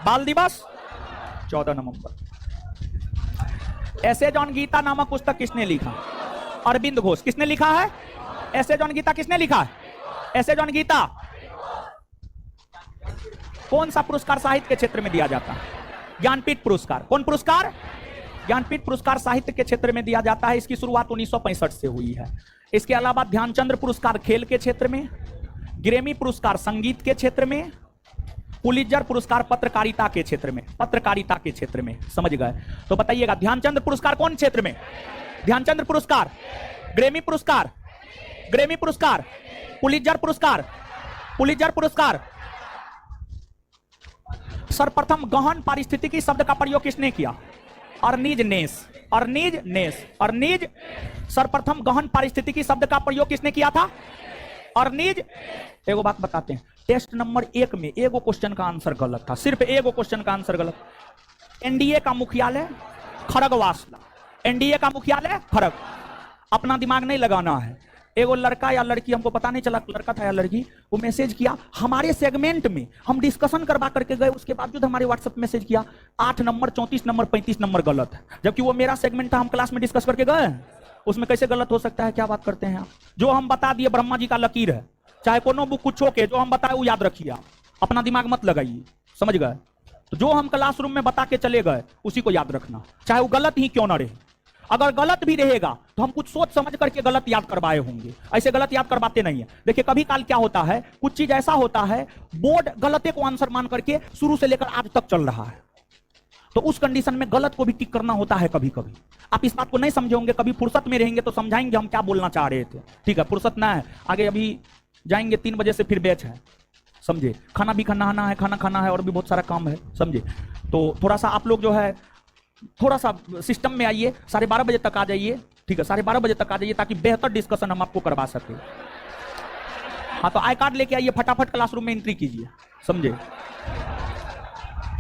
बाल दिवस 14 नवंबर। ऐसे जॉन गीता नामक पुस्तक किसने लिखा? अरविंद घोष। किसने लिखा है? ऐसे जॉन गीता किसने लिखा है? ऐसे जॉन गीता। कौन सा पुरस्कार साहित्य के क्षेत्र में दिया जाता है? ज्ञानपीठ पुरस्कार। कौन पुरस्कार? ज्ञानपीठ पुरस्कार साहित्य के क्षेत्र में दिया जाता है। इसकी शुरुआत 1965 से हुई है। इसके अलावा ध्यानचंद्र पुरस्कार खेल के क्षेत्र में, ग्रेमी पुरस्कार संगीत के क्षेत्र में, पुलित्जर पुरस्कार पत्रकारिता के क्षेत्र में, पत्रकारिता के क्षेत्र में। समझ गए? तो बताइएगा, ध्यानचंद्र पुरस्कार कौन क्षेत्र में? ध्यानचंद्र पुरस्कार, ग्रेमी पुरस्कार, ग्रेमी पुरस्कार, पुलित्जर पुरस्कार, पुलित्जर पुरस्कार। सर्वप्रथम गहन पारिस्थितिकी शब्द का प्रयोग किसने किया? अर्नीज नेस, अर्नीज नेस, अर्नीज। सर्वप्रथम गहन पारिस्थितिकी शब्द का प्रयोग किसने किया था? अर्नीज। एगो बात बताते हैं, टेस्ट नंबर 1 में एगो क्वेश्चन का आंसर गलत था, सिर्फ एगो क्वेश्चन का आंसर गलत। एनडीए का मुख्यालय खड़गवासला, एनडीए का मुख्यालय खड़ग। अपना दिमाग नहीं लगाना है। एगो लड़का या लड़की, हमको पता नहीं चला लड़का था या लड़की, वो मैसेज किया हमारे सेगमेंट में, हम डिस्कशन करवा करके गए, उसके बावजूद हमारे व्हाट्सएप मैसेज किया 8 नंबर, 34 नंबर, 35 नंबर गलत है, जबकि वो मेरा सेगमेंट था, हम क्लास में डिस्कस करके गए। उसमें कैसे गलत हो सकता है? क्या बात करते हैं आप? जो हम बता दिए ब्रह्मा जी का लकीर है, चाहे कोनो बुक कुछ हो के, जो हम बताए वो याद रखिए आप, अपना दिमाग मत लगाइए। समझ गए? तो जो हम क्लासरूम में बता के चले गए उसी को याद रखना, चाहे वो गलत ही क्यों ना रहे। अगर गलत भी रहेगा तो हम कुछ सोच समझ करके गलत याद करवाए होंगे, ऐसे गलत याद करवाते नहीं है। देखिए, कभी काल क्या होता है, कुछ चीज ऐसा होता है, बोर्ड गलते को आंसर मान करके शुरू से लेकर आज तक चल रहा है, तो उस कंडीशन में गलत को भी टिक करना होता है कभी कभी। आप इस बात को नहीं समझे होंगे, कभी फुर्सत में रहेंगे तो समझाएंगे हम क्या बोलना चाह रहे थे। ठीक है, फुर्सत ना है, आगे अभी जाएंगे 3 बजे से फिर बैच है, समझे? खाना भी नहाना है, खाना खाना है, और भी बहुत सारा काम है, समझे? तो थोड़ा सा आप लोग जो है थोड़ा सा सिस्टम में आइए, 12:30 बजे तक आ जाइए। ठीक है, 12:30 बजे तक आ जाइए ताकि बेहतर डिस्कशन हम आपको करवा सके। हाँ, तो आई कार्ड लेके आइए, फटाफट क्लासरूम में एंट्री कीजिए, समझे?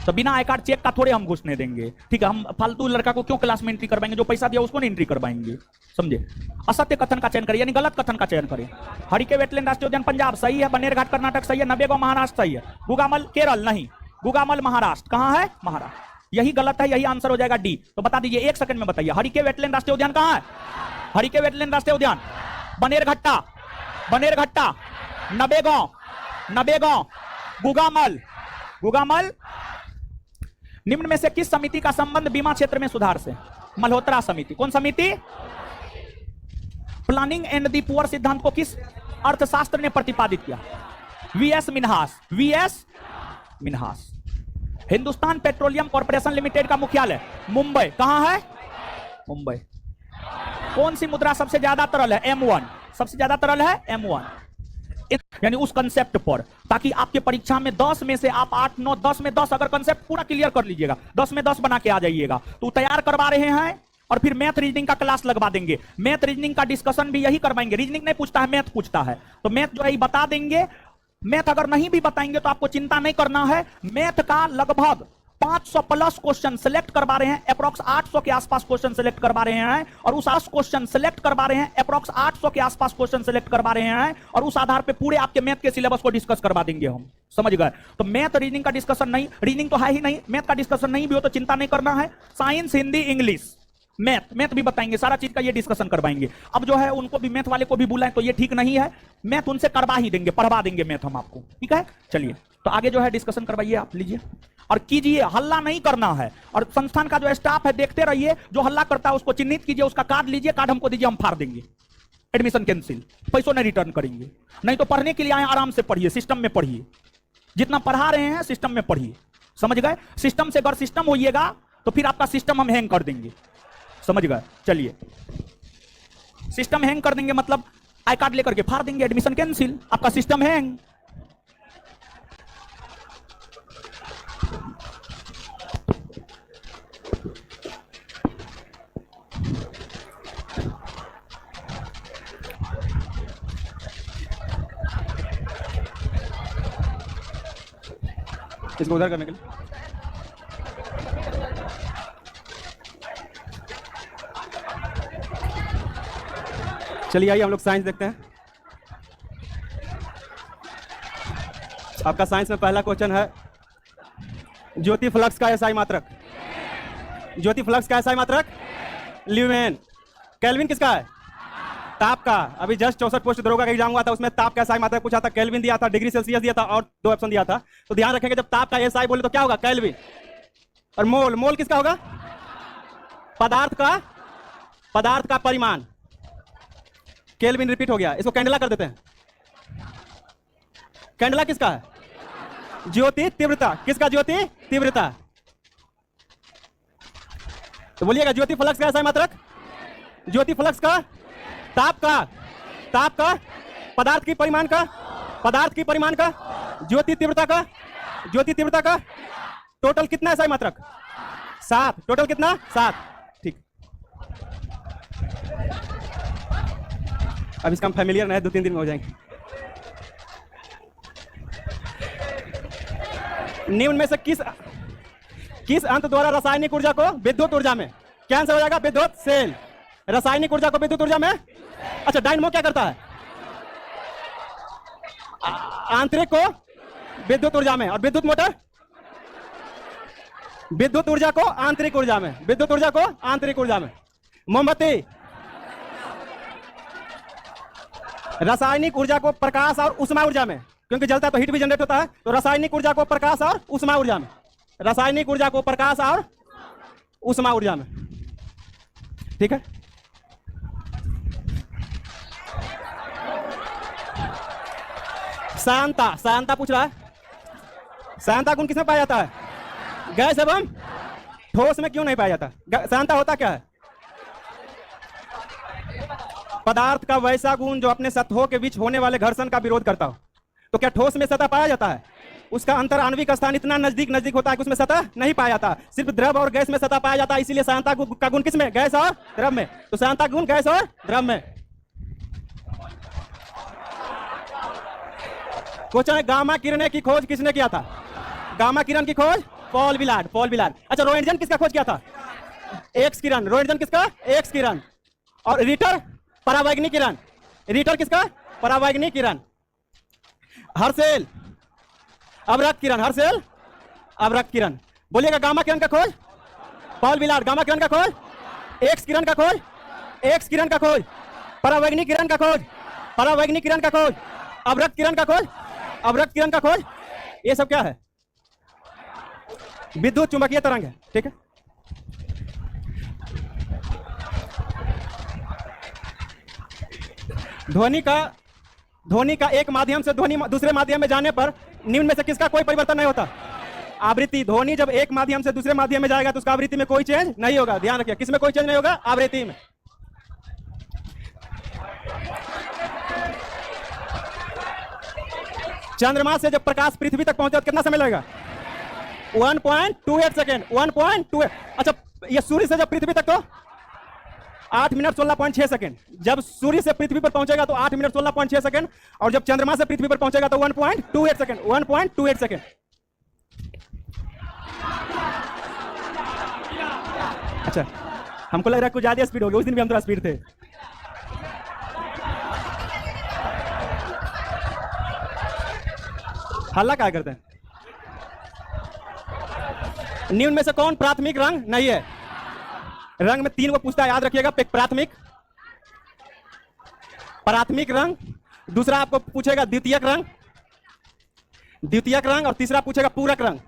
तो बिना आई कार्ड चेक का थोड़े हम घुसने देंगे। ठीक है, हम फालतू लड़का को क्यों क्लास में एंट्री करवाएंगे? जो पैसा दिया उसको नहीं एंट्री करवाएंगे, समझे? असत्य कथन का चयन करें, यानी गलत कथन का चयन करें। हरिके वेटलैंड राष्ट्रीय उद्यान पंजाब सही है, बनेरघाट कर्नाटक सही है, नवेगांव महाराष्ट्र सही है, गुगामल केरल नहीं, गुगामल महाराष्ट्र। कहां है? महाराष्ट्र। यही गलत है, यही आंसर हो जाएगा डी। तो बता दीजिए, 1 सेकंड में बताइए, हरिके वेटलैंड राष्ट्रीय उद्यान कहां है? हरिके वेटलैंड राष्ट्रीय उद्यान बनेरघट्टा, बनेरघट्टा, नवेगांव, नवेगांव, गुगामल, गुगामल। निम्न में से किस समिति का संबंध बीमा क्षेत्र में सुधार से? मल्होत्रा समिति। कौन समिति? प्लानिंग एंड दी पुअर सिद्धांत को किस अर्थशास्त्र ने प्रतिपादित किया? VS Minhas, VS Minhas. Hindustan Petroleum Corporation Limited का मुख्यालय मुंबई। कहां है? मुंबई। कौन सी मुद्रा सबसे ज्यादा तरल है? M1। सबसे ज्यादा तरल है M1। यानी उस कंसेप्ट पर, ताकि आपके परीक्षा में 10 में से आप 8 9 10 में 10 अगर कंसेप्ट पूरा क्लियर कर लीजिएगा, 10 में 10 बना के आ जाइएगा। तो तैयार करवा रहे हैं और फिर मैथ रीजनिंग का क्लास लगवा देंगे। मैथ रीजनिंग का डिस्कशन भी यही करवाएंगे। रीजनिंग नहीं पूछता है, मैथ पूछता है। तो मैथ जो है बता देंगे। मैथ अगर नहीं भी बताएंगे तो आपको चिंता नहीं करना है। मैथ का लगभग 500 प्लस क्वेश्चन सिलेक्ट करवा रहे हैं। अप्रॉक्स 800 के आसपास क्वेश्चन सिलेक्ट करवा रहे हैं और उस क्वेश्चन सिलेक्ट करवा रहे हैं। अप्रॉक्स 800 के आसपास क्वेश्चन सिलेक्ट करवा रहे हैं और उस आधार पे पूरे आपके मैथ के सिलेबस को डिस्कस करवा देंगे हम। समझ गए? तो मैथ रीजनिंग का डिस्कशन नहीं, रीजनिंग तो है ही नहीं, मैथ का डिस्कशन नहीं भी हो तो चिंता नहीं करना है। साइंस, हिंदी, इंग्लिश, मैथ भी बताएंगे, सारा चीज का ये डिस्कशन करवाएंगे। अब जो है उनको भी, मैथ वाले को भी बुलाएं तो ये ठीक नहीं है। मैथ उनसे करवा ही देंगे, पढ़वा देंगे मैथ हम आपको। ठीक है, चलिए तो आगे जो है डिस्कशन करवाइए आप, लीजिए और कीजिए। हल्ला नहीं करना है और संस्थान का जो स्टाफ है देखते रहिए। जो हल्ला करता है उसको चिन्हित कीजिए, उसका कार्ड लीजिए, कार्ड हमको दीजिए, हम फाड़ देंगे। एडमिशन कैंसिल, पैसों नहीं रिटर्न करेंगे। नहीं तो पढ़ने के लिए आए, आराम से पढ़िए, सिस्टम में पढ़िए। जितना पढ़ा रहे हैं सिस्टम में पढ़िए। समझ गए? सिस्टम से अगर सिस्टम होइएगा तो फिर आपका सिस्टम हम हैंग कर देंगे। समझ गए? चलिए, सिस्टम हैंग कर देंगे मतलब आई कार्ड लेकर के फाड़ देंगे, एडमिशन कैंसिल, आपका सिस्टम हैंग। इसको उधर करने के लिए चलिए आइए हम लोग साइंस देखते हैं। आपका साइंस में पहला क्वेश्चन है, ज्योति फ्लक्स का एसआई मात्रक। ज्योति फ्लक्स का एसआई मात्रक ल्यूमेन। केल्विन किसका है? ताप का। अभी जस्ट 64 पोस्ट दरोगा का एग्जाम हुआ था, उसमें ताप का एसआई मात्रक पूछा था, केल्विन दिया था, डिग्री सेल्सियस दिया था और 2 ऑप्शन दिया था। तो ध्यान रखेंगे जब ताप का एसआई बोले तो क्या होगा? केल्विन। और मोल, मोल किसका होगा? पदार्थ का परिमाण। केल्विन रिपीट हो गया, इसको कैंडला कर देते हैं। कैंडला किसका है? ज्योति तीव्रता। किसका? ज्योति तीव्रता। तो बोलिएगा ज्योति फ्लक्स का एसआई मात्रक, ज्योति फ्लक्स का, ताप का, पदार्थ की परिमाण का, ज्योति तीव्रता का, टोटल कितना एसआई मात्रक? 7। टोटल कितना? 7। ठीक। अब इसका हम फैमिलियर नहीं है, 2-3 दिन में हो जाएंगे। निम्न में से किस अंत द्वारा रासायनिक ऊर्जा को विद्युत ऊर्जा में, क्या आंसर हो जाएगा? विद्युत सेल। रासायनिक ऊर्जा को विद्युत ऊर्जा में, अच्छा डायनमो क्या करता है? आंतरिक को विद्युत ऊर्जा में, और विद्युत मोटर विद्युत ऊर्जा को आंतरिक ऊर्जा में, विद्युत ऊर्जा को आंतरिक ऊर्जा में। मोमबत्ती रासायनिक ऊर्जा को प्रकाश और उष्मा ऊर्जा में, क्योंकि जलता है तो हीट भी जनरेट होता है, तो रासायनिक ऊर्जा को प्रकाश और उष्मा ऊर्जा में, रासायनिक ऊर्जा को प्रकाश और उष्मा ऊर्जा में। ठीक है, सायंता पूछ रहा है, सायंता गुण किसमें पाया जाता है? गैस एवं ठोस में क्यों नहीं पाया जाता? सायंता होता क्या है? पदार्थ का वैसा गुण जो अपने सतहों के बीच होने वाले घर्षण का विरोध करता हो। तो क्या ठोस में सतह पाया जाता है? उसका अंतर आणविक स्थान इतना नजदीक होता है कि उसमें सतह नहीं पाया जाता। सिर्फ द्रव और गैस में सतह पाया जाता है, इसीलिए सायंता का गुण किसमें? गैस और द्रव में। तो सायंता गुण गैस और द्रव में। क्वेश्चन है, गामा किरण की खोज किसने किया था? गामा किरण की खोज पॉल विलार्ड। अच्छा, रोएंटगन किसका खोज किया था? एक्स किरण। रोएंटगन किसका? एक्स किरण। और रीटर परावैग्निक किरण। रीटर किसका? परावैग्निक किरण। हर्सेल अवरक्त किरण। हर्सेल अवरक्त किरण। बोलिएगा गामा किरण का खोज पॉल विलार्ड। गामा किरण का खोज, एक्स किरण का खोज, एक्स किरण का खोज, परावैग्निक किरण का खोज, परावैग्निक किरण का खोज, अवरक्त किरण का खोज, अवरक्त किरण का खोज। ये सब क्या है? विद्युत चुंबकीय तरंग है। ठीक है, ध्वनि का एक माध्यम से ध्वनि दूसरे माध्यम में जाने पर निम्न में से किसका कोई परिवर्तन नहीं होता? आवृत्ति, ध्वनि जब एक माध्यम से दूसरे माध्यम में जाएगा तो उसका आवृत्ति में कोई चेंज नहीं होगा। ध्यान रखिए, किसमें कोई चेंज नहीं होगा? आवृत्ति में। चंद्रमा से जब प्रकाश पृथ्वी तक पहुंचे तो कितना समय लगेगा? 1.28 सेकेंड। 1.28। अच्छा, ये सूर्य से जब पृथ्वी तक तो 8 मिनट 16.6 सेकेंड। जब सूर्य से पृथ्वी पर पहुंचेगा तो 8 मिनट 16.6 सेकेंड, और जब चंद्रमा से पृथ्वी पर पहुंचेगा तो 1.28 सेकेंड। 1.28 सेकेंड। अच्छा, हमको लग रहा है कुछ ज्यादा स्पीड होगी, उस दिन भी हम थोड़ा स्पीड थे। हल्ला क्या करते हैं? निम्न में से कौन प्राथमिक रंग नहीं है? रंग में 3 को पूछता है, याद रखिएगा। प्राथमिक, प्राथमिक रंग, दूसरा आपको पूछेगा द्वितीयक रंग, द्वितीयक रंग, और तीसरा पूछेगा पूरक रंग।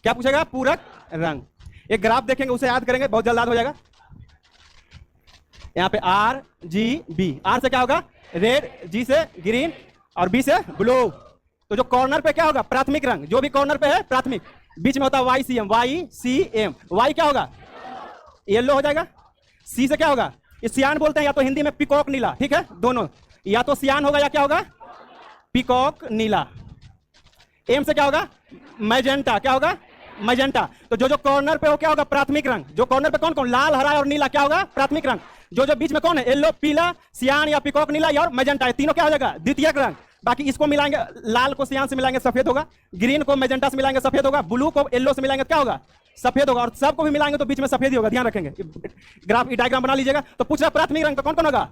क्या पूछेगा? पूरक रंग। एक ग्राफ देखेंगे, उसे याद करेंगे, बहुत जल्द याद हो जाएगा। यहां पे आर जी बी। आर से क्या होगा? रेड, जी से ग्रीन, और बी से ब्लू। तो जो कॉर्नर पे क्या होगा? प्राथमिक रंग। जो भी कॉर्नर पे है प्राथमिक। बीच में होता है Y C M. Y C M. Y क्या होगा? येलो हो जाएगा। सी से क्या होगा? इस सियान बोलते हैं, या तो हिंदी में पिकॉक नीला, ठीक है, दोनों, या तो सियान होगा या क्या होगा? पिकॉक नीला। एम से क्या होगा? मैजेंटा। क्या होगा? मैजेंटा। तो जो जो कॉर्नर पे हो क्या होगा? प्राथमिक रंग। जो कॉर्नर पे कौन कौन? लाल, हरा और नीला, क्या होगा? प्राथमिक रंग। जो जो बीच में कौन है? येलो, पीला, सियान या पिकॉक नीला और मैजेंटा, तीनों क्या हो जाएगा? द्वितीयक रंग। बाकी इसको मिलाएंगे, लाल को सियान से मिलाएंगे सफेद होगा, ग्रीन को मैजेंटा से मिलाएंगे सफेद होगा, ब्लू को येलो से मिलाएंगे क्या होगा? सफेद होगा, और सबको भी मिलाएंगे तो बीच में सफेद ही होगा। ध्यान रखेंगे, ग्राफ डायग्राम बना लीजिएगा। तो पूछ रहा प्राथमिक रंग का कौन कौन होगा?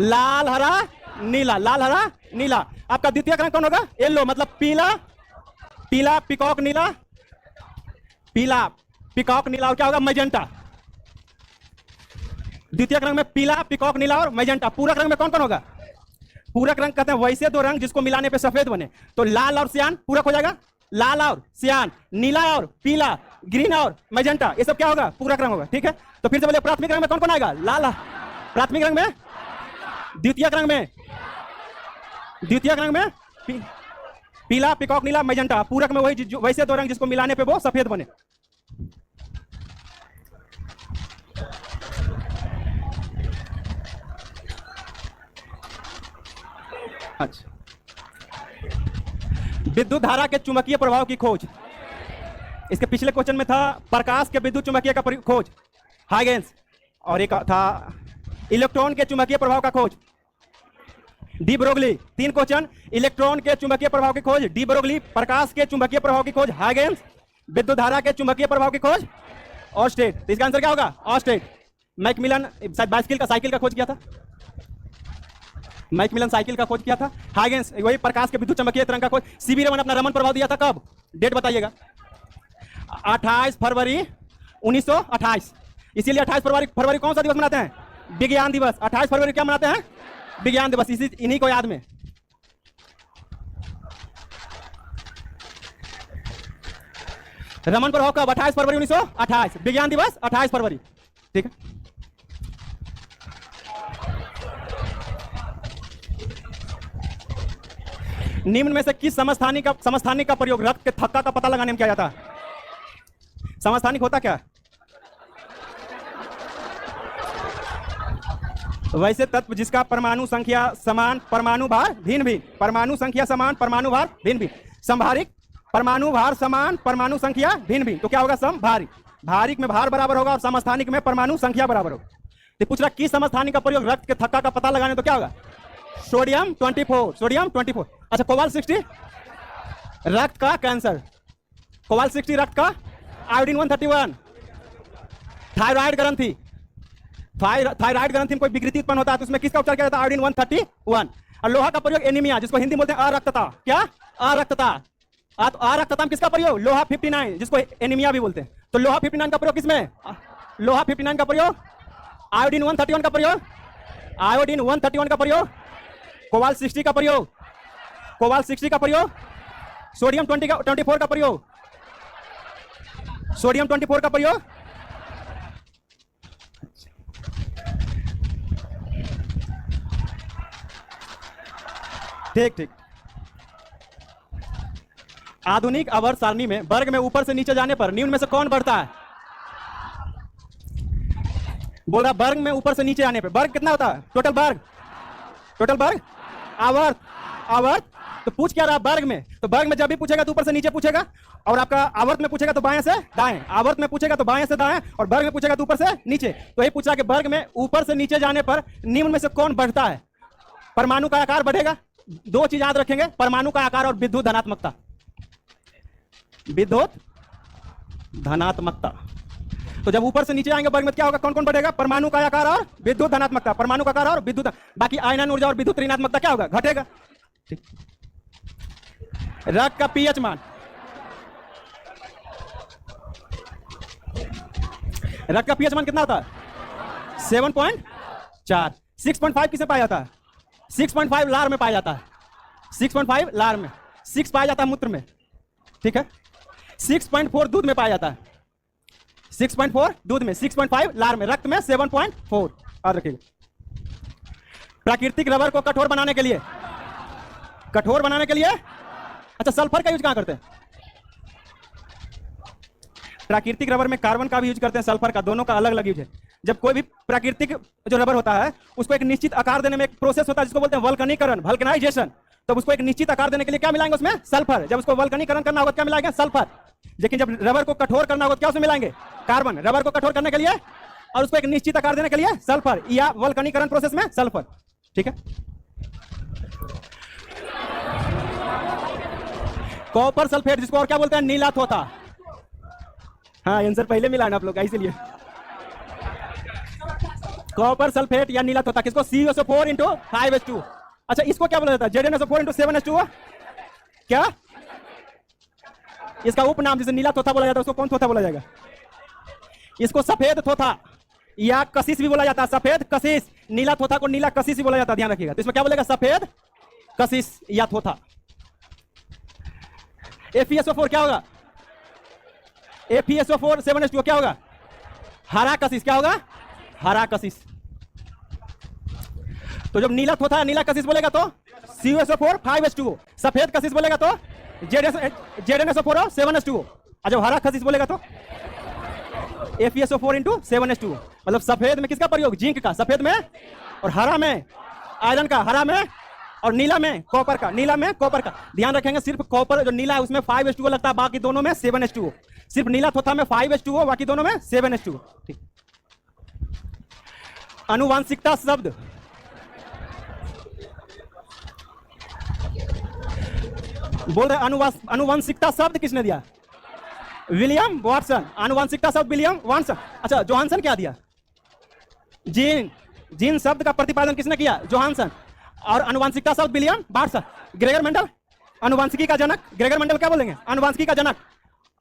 लाल, हरा, नीला। लाल, हरा, नीला। आपका द्वितीयक रंग कौन होगा? येलो, मतलब पीला, पीला, पिकॉक नीला, पीला, पिकॉक नीला, और क्या होगा? मैजेंटा। द्वितीयक रंग में पीला, पिकॉक नीला और मैजेंटा। पूरक रंग में कौन कौन होगा? पूरक रंग कहते हैं वैसे दो रंग जिसको मिलाने पे सफेद बने। तो लाल और सियान पूरक हो जाएगा। लाल और सियान, नीला और पीला, ग्रीन और मैजेंटा, ये सब क्या होगा? पूरक रंग होगा। ठीक है, तो फिर से बोलिए, प्राथमिक रंग में कौन कौन आएगा? लाल। प्राथमिक रंग में, द्वितीयक रंग में, द्वितीयक रंग में पीला, पिकॉक नीला, मैजेंटा। पूरक में वही वैसे दो रंग जिसको मिलाने पे वो सफेद बने। अच्छा, विद्युत धारा के चुंबकीय प्रभाव की खोज। इसके पिछले क्वेश्चन में था प्रकाश के विद्युत चुंबकीय का खोज, हाइगेंस, और एक था इलेक्ट्रॉन के चुंबकीय प्रभाव का खोज, डी ब्रोगली। 3 क्वेश्चन, इलेक्ट्रॉन के चुंबकीय प्रभाव की खोज डी ब्रोगली, प्रकाश के चुंबकीय प्रभाव की खोज हाइगेंस, विद्युत धारा के चुंबकीय प्रभाव की खोज ऑर्स्टेड। तो इसका आंसर क्या होगा? ऑर्स्टेड। मैकमिलन बाइसिकल का, साइकिल का खोज किया था, मैकमिलन साइकिल का खोज किया था। हाइगेंस वही प्रकाश के विद्युत चुंबकीय तरंग का खोज। सीबी रमन अपना रमन प्रभाव दिया था कब? डेट बताइएगा। 28 फरवरी 1928। इसीलिए 28 फरवरी कौन सा दिवस मनाते हैं? विज्ञान दिवस। 28 फरवरी क्या मनाते हैं? विज्ञान दिवस। इसी इन्हीं को याद में। रमन प्रभाव कब? 28 फरवरी 1928। विज्ञान दिवस 28 फरवरी। ठीक है, निम्न में से किस समस्थानिक का प्रयोग रक्त के थक्का का पता लगाने में किया जाता है? समस्थानिक होता क्या? वैसे तत्व जिसका परमाणु संख्या समान, परमाणु भार भिन्न भिन्न। परमाणु संख्या समान, परमाणु भार भिन्न भिन्न। समभारिक, परमाणु भार समान, परमाणु संख्या भिन्न भिन्न। तो क्या होगा? समभारिक। भारिक में भार बराबर होगा और समस्थानिक में परमाणु संख्या बराबर होगा। तो पूछ रहा किस समस्थानिक का प्रयोग रक्त के थक्का का पता लगाने, तो क्या होगा? सोडियम 24। सोडियम 24। अच्छा, कोबाल्ट 60 रक्त का कैंसर। कोबाल्ट 60 रक्त का। आयोडीन 131 थायराइड ग्रंथि। थायराइड ग्रंथि में कोई विकृति उत्पन्न होता है तो उसमें किसका उपचार किया जाता है? आयोडीन 131। और लोहा का प्रयोग एनीमिया, जिसको हिंदी बोलते हैं अरक्तता। क्या? अरक्तता। अरक्तता में किसका प्रयोग? लोहा 59, जिसको एनीमिया भी बोलते हैं। तो लोहा 59 का प्रयोग किसमें? लोहा 59 का प्रयोग। आयोडीन 131 का प्रयोग। आयोडीन 131 का प्रयोग। कोबाल्ट 60 का प्रयोग। कोबाल्ट 60 का प्रयोग। सोडियम 24 का प्रयोग। सोडियम 24 का प्रयोग। ठीक ठीक। आधुनिक आवर्त सारणी में वर्ग में ऊपर से नीचे जाने पर निम्न में से कौन बढ़ता है? बोल रहा वर्ग में ऊपर से नीचे आने पे वर्ग कितना होता है? टोटल वर्ग आवर्त आवर्त। तो पूछ क्या रहा वर्ग में? तो वर्ग में जब भी पूछेगा तो ऊपर से नीचे पूछेगा, और आपका आवर्त में पूछेगा तो बाएं से दाएं, आवर्त में पूछेगा तो बाएं से दाएं, और वर्ग में पूछेगा तो ऊपर से नीचे। तो ये पूछा कि वर्ग में ऊपर से नीचे जाने पर निम्न में से कौन बढ़ता है? परमाणु का आकार बढ़ेगा। दो चीज याद रखेंगे, परमाणु का आकार और विद्युत धनात्मकता। विद्युत धनात्मकता। तो जब ऊपर से नीचे आएंगे वर्ग में क्या होगा? कौन कौन बढ़ेगा? परमाणु का आकार और विद्युत धनात्मकता। परमाणु का आकार और विद्युत, बाकी आयनन ऊर्जा और विद्युत ऋणात्मकता क्या होगा? घटेगा। ठीक। रक्त का पीएच मान, रक्त का पीएच मान कितना होता है? 7.4। 6.5 किसे पाया जाता है? 6.5 लार में पाया जाता है। 6.5 लार में, 6 पाया जाता है मूत्र में, ठीक है। 6.4 दूध में पाया जाता है। 6.4 दूध में, 6.5 लार में, रक्त में 7.4। याद रखिएगा। प्राकृतिक रबर को कठोर बनाने के लिए, अच्छा सल्फर का यूज कहां करते हैं? प्राकृतिक रबर में कार्बन का भी यूज करते हैं, सल्फर का, दोनों का अलग अलग यूज है। जब कोई भी प्राकृतिक जो रबर होता है उसको एक निश्चित आकार देने में एक प्रोसेस होता है जिसको बोलते हैं वल्कनीकरण, वल्कनाइजेशन। तब उसको एक निश्चित आकार देने के लिए क्या मिलाएंगे? उसमें सल्फर। जब उसको वल्कनीकरण करना होगा क्या मिलाएंगे? सल्फर। लेकिन जब रबर को कठोर करना होगा क्या उसमें मिलाएंगे? कार्बन। रबर को कठोर करने के लिए और उसको एक निश्चित आकार देने के लिए सल्फर, या वल्कनीकरण प्रोसेस में सल्फर, ठीक है। कॉपर सल्फेट, जिसको और क्या बोलते हैं? नीला थोथा। हाँ, आंसर पहले मिला ना आप लोग, इसीलिए। कॉपर सल्फेट या नीला थोथा, किसको? CuSO4 × 5H2। अच्छा, इसको क्या बोला जाता है? ZnSO4 × 7H2। क्या इसका उपनाम, जिसे नीला थोथा बोला जाता है, उसको कौन थोथा बोला जाएगा? इसको सफेद थोथा या कशिश भी बोला जाता है। सफेद कशिश। नीला थोथा को नीला कशिश भी बोला जाता है, ध्यान रखिएगा। तो इसमें क्या बोलेगा? सफेद कशिश या थोथा। FeSO4 क्या होगा? FeSO4 7H2 क्या होगा? हरा कशिश। क्या होगा? हरा कशिश। तो जब नीला थोथा नीला कशिश बोलेगा तो CuSO4 5H2O, सफेद कशिश बोलेगा तो ZnSO4 7H2O, और जब हरा कशिश बोलेगा तो FeSO4 × 7H2O। मतलब सफेद में किसका प्रयोग? जिंक का, सफेद में, और हरा में आयरन का, हरा में, और नीला में कॉपर का, नीला में कॉपर का। ध्यान रखेंगे, सिर्फ कॉपर जो नीला है उसमें 5H2O लगता है, बाकी दोनों में 7H2O। सिर्फ नीला थोथा में 5H2O, बाकी दोनों में 7H2O। ठीक। अनुवांशिकता शब्द, बोल रहे अनुवांशिकता शब्द किसने दिया? William Watson. अनुवांशिकता शब्द विलियम वाटसन। अच्छा, जोहानसन क्या दिया? जीन। जीन शब्द का प्रतिपादन किसने किया? जोहानसन। और अनुवांशिकता शब्द विलियम वाटसन। ग्रेगर मेंडल अनुवांशिकी का जनक। ग्रेगर मेंडल क्या बोलेंगे? अनुवांशिकी का जनक।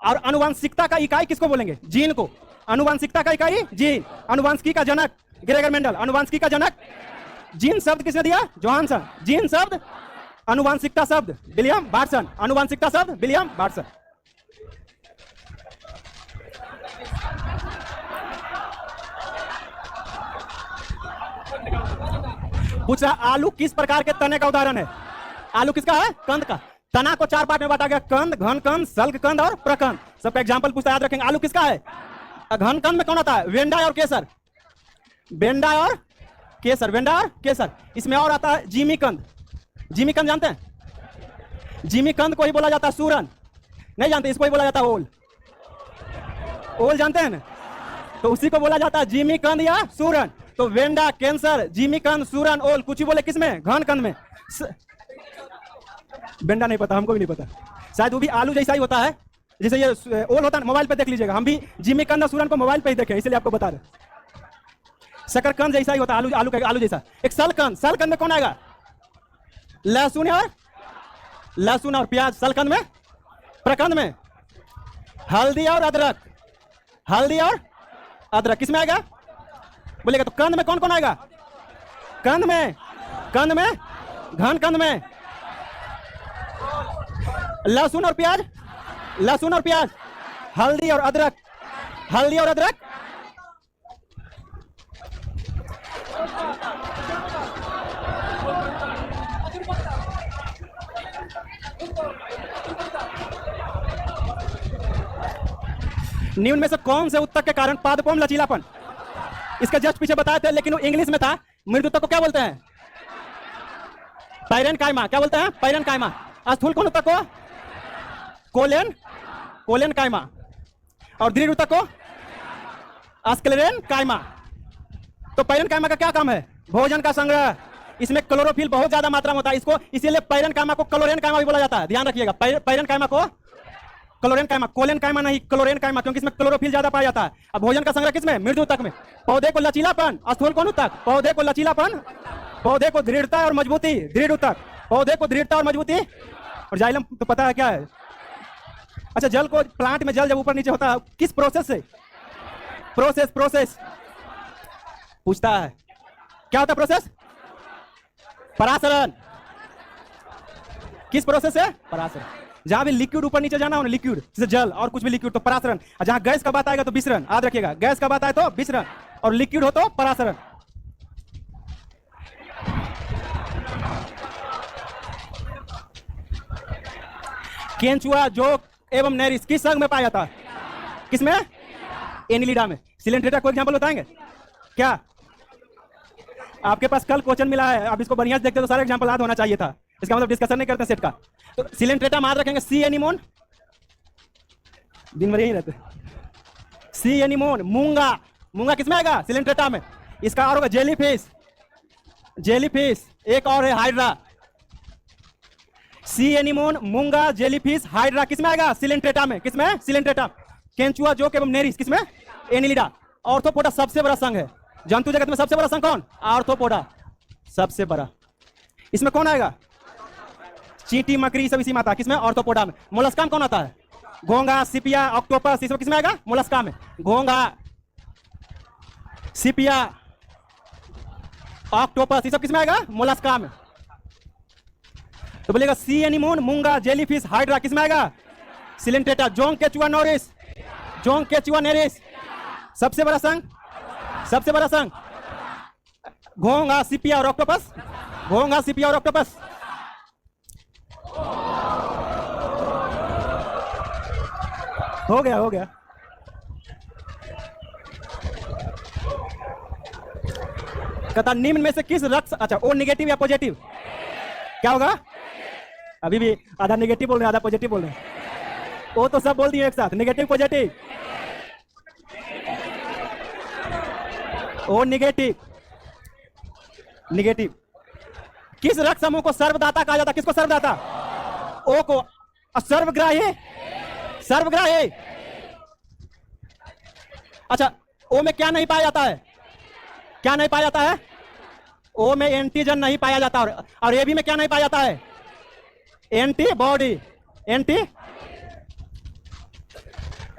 और अनुवांशिकता का इकाई किसको बोलेंगे? जीन को। अनुवांशिकता का इकाई जीन। अनुवांशिकी का जनक ग्रेगर मेंडल। अनुवांशिकी का जनक। जीन शब्द किसने दिया? जोहानसन। जीन शब्द, अनुवांशिकता शब्द विलियम वाटसन। अनुवांशिकता शब्द विलियम वाटसन। पूछ रहा आलू किस प्रकार के तने का उदाहरण है? आलू किसका है? कंद का। तना को 4 पार्ट में बांटा गया, कंद, घन कंद, सल्क कंद और प्रकंद। सबका एग्जांपल पूछता, याद रखेंगे। आलू किसका है? घन कंद में कौन आता है? वेंडा और केसर। वेंडा और केसर, वेंडा और केसर। इसमें और आता है जिमी कंद। जिमी कंद जानते हैं? जिमी कंद को ही बोला जाता है सूरन। नहीं जानते? इसको ही बोला जाता है ओल। ओल जानते हैं ना? तो उसी को बोला जाता है जिमी कंद या सूरन। तो वेंडा, कैंसर, जिमी कंद, सूरन, ओल। कुछ ही बोले किसमें? घन कंद में। वेंडा नहीं पता, हमको भी नहीं पता। शायद वो भी आलू जैसा ही होता है, जैसे ये ओल होता है। मोबाइल पे देख लीजिएगा, हम भी जिमी कंद और सूरन को मोबाइल पे ही देखे, इसलिए आपको बता रहे। शकरकंद जैसा ही होता है, आलू आलू का आलू जैसा। एक सलकंद। सलकंद में कौन आएगा? लहसुन और प्याज। सलकंद में। प्रकंद में हल्दी और अदरक। हल्दी और अदरक किसमें आएगा? बोलेगा तो कंद में कौन कौन आएगा? कंद में घन कंद में लहसुन और प्याज। लहसुन और प्याज, हल्दी और अदरक। हल्दी और अदरक। निम्न में से कौन से उत्तक के कारण पादपों में लचीलापन? इसका जस्ट पीछे बताए थे, लेकिन वो इंग्लिश में था। मृदु उत्तक को क्या बोलते हैं? पैरेनकाइमा। क्या बोलते हैं? पैरेनकाइमा। स्थूल कोण उत्तक को कोलेनकाइमा। और दृढ़ उत्तक को स्क्लेरेनकाइमा। तो पैरेनकाइमा का क्या काम है? भोजन का संग्रह। इसमें क्लोरोफिल बहुत ज्यादा मात्रा में होता है, इसको इसीलिए पैरेनकाइमा को क्लोरेनकाइमा भी बोला जाता है। ध्यान रखिएगा, पैरेनकाइमा को क्लोरेनकाइमा, कोलेनकाइमा नहीं, क्लोरेनकाइमा, क्योंकि इसमें क्लोरोफिल ज्यादा पाया जाता है। अब भोजन का संग्रह किसमें? मृदु उत्तक में। पौधे को लचीलापन, स्थूल कोण उत्तक। पौधे को लचीलापन, पौधे को दृढ़ता और मजबूती, दृढ़ उत्तक। पौधे को दृढ़ता और मजबूती। और जाइलम तो पता है क्या है? अच्छा, जल को, प्लांट में जल जब ऊपर नीचे होता है किस प्रोसेस से? प्रोसेस पूछता है। क्या होता है प्रोसेस? परासरण। किस प्रोसेस से? परासरण। जहां भी लिक्विड ऊपर नीचे जाना हो ना, लिक्विड जैसे जल और कुछ भी लिक्विड, तो परासरण। और जहां गैस का बात आएगा तो विसरण। याद रखिएगा, गैस का बात आए तो विसरण, और लिक्विड हो तो परासरण। केंचुआ, जोक एवं नेरिस किस संघ में पाया जाता है? किसमें? एनिलिडा में। सिलेंट्रेटा को एग्जांपल बताएंगे क्या? आपके पास कल क्वेश्चन मिला है, अब इसको बढ़िया से देखते तो सारे एग्जांपल याद होना चाहिए था। इसका मतलब डिस्कशन नहीं करते सेट का। तो सिलेंट्रेटा में याद रखेंगे, सी एनिमोन, दिन भर यही रहते। सी एनिमोन। मूंगा, मूंगा किसमें आएगा? सिलेंट्रेटा में। इसका और होगा जेलीफिश, जेलीफिश। एक और है हाइड्रा। सी एनिमोन, मूंगा, जेलीफिश, हाइड्रा किसमें आएगा? सिलेंट्रेटा में। किसमें? सिलेंट्रेटा। केंचुआ, जोक एवं नेरिस किसमें? एनिलिडा। ऑर्थोपोडा सबसे बड़ा संघ है। जंतु जगत में सबसे बड़ा संघ कौन? आर्थ्रोपोडा, सबसे बड़ा। इसमें कौन आएगा? चींटी, मकड़ी, सब इसी में आता है। किसमें? ऑर्थोपोडा में। मोलस्का में कौन आता है? घोंगा, सिपिया, ऑक्टोपस, इसमें किसमें आएगा? मोलस्का में। घोंगा, सिपिया, ऑक्टोपस, ये सब किसमें आएगा? मोलस्का में। तो बोलेगा सी एनिमोन, मूंगा, जेलीफिश, हाइड्रा किसमें आएगा? सिलेंट्रेटा। जोंक, केचुआ, नोरिस, जोंक, केचुआ, नेरिस सबसे बड़ा संघ, सबसे बड़ा संघ। घोंगा, सिपिया और ऑक्टोपस, घोंगा, सिपिया और ऑक्टोपस। हो गया, हो गया। कहता निम्न में से किस रक्त, अच्छा ओ नेगेटिव या पॉजिटिव, क्या होगा? अभी भी आधा नेगेटिव बोल रहे हैं, आधा पॉजिटिव बोल रहे हैं। वो तो सब बोल दिए एक साथ, negative positive. O negative, negative. किस रक्त समूह को सर्वदाता कहा जाता? किसको सर्वदाता? ओ को। सर्वग्राही, सर्वग्राही। अच्छा, ओ में क्या नहीं पाया जाता है? क्या नहीं पाया जाता है? ओ में एंटीजन नहीं पाया जाता। और ए बी में क्या नहीं पाया जाता है? Antibody, anti.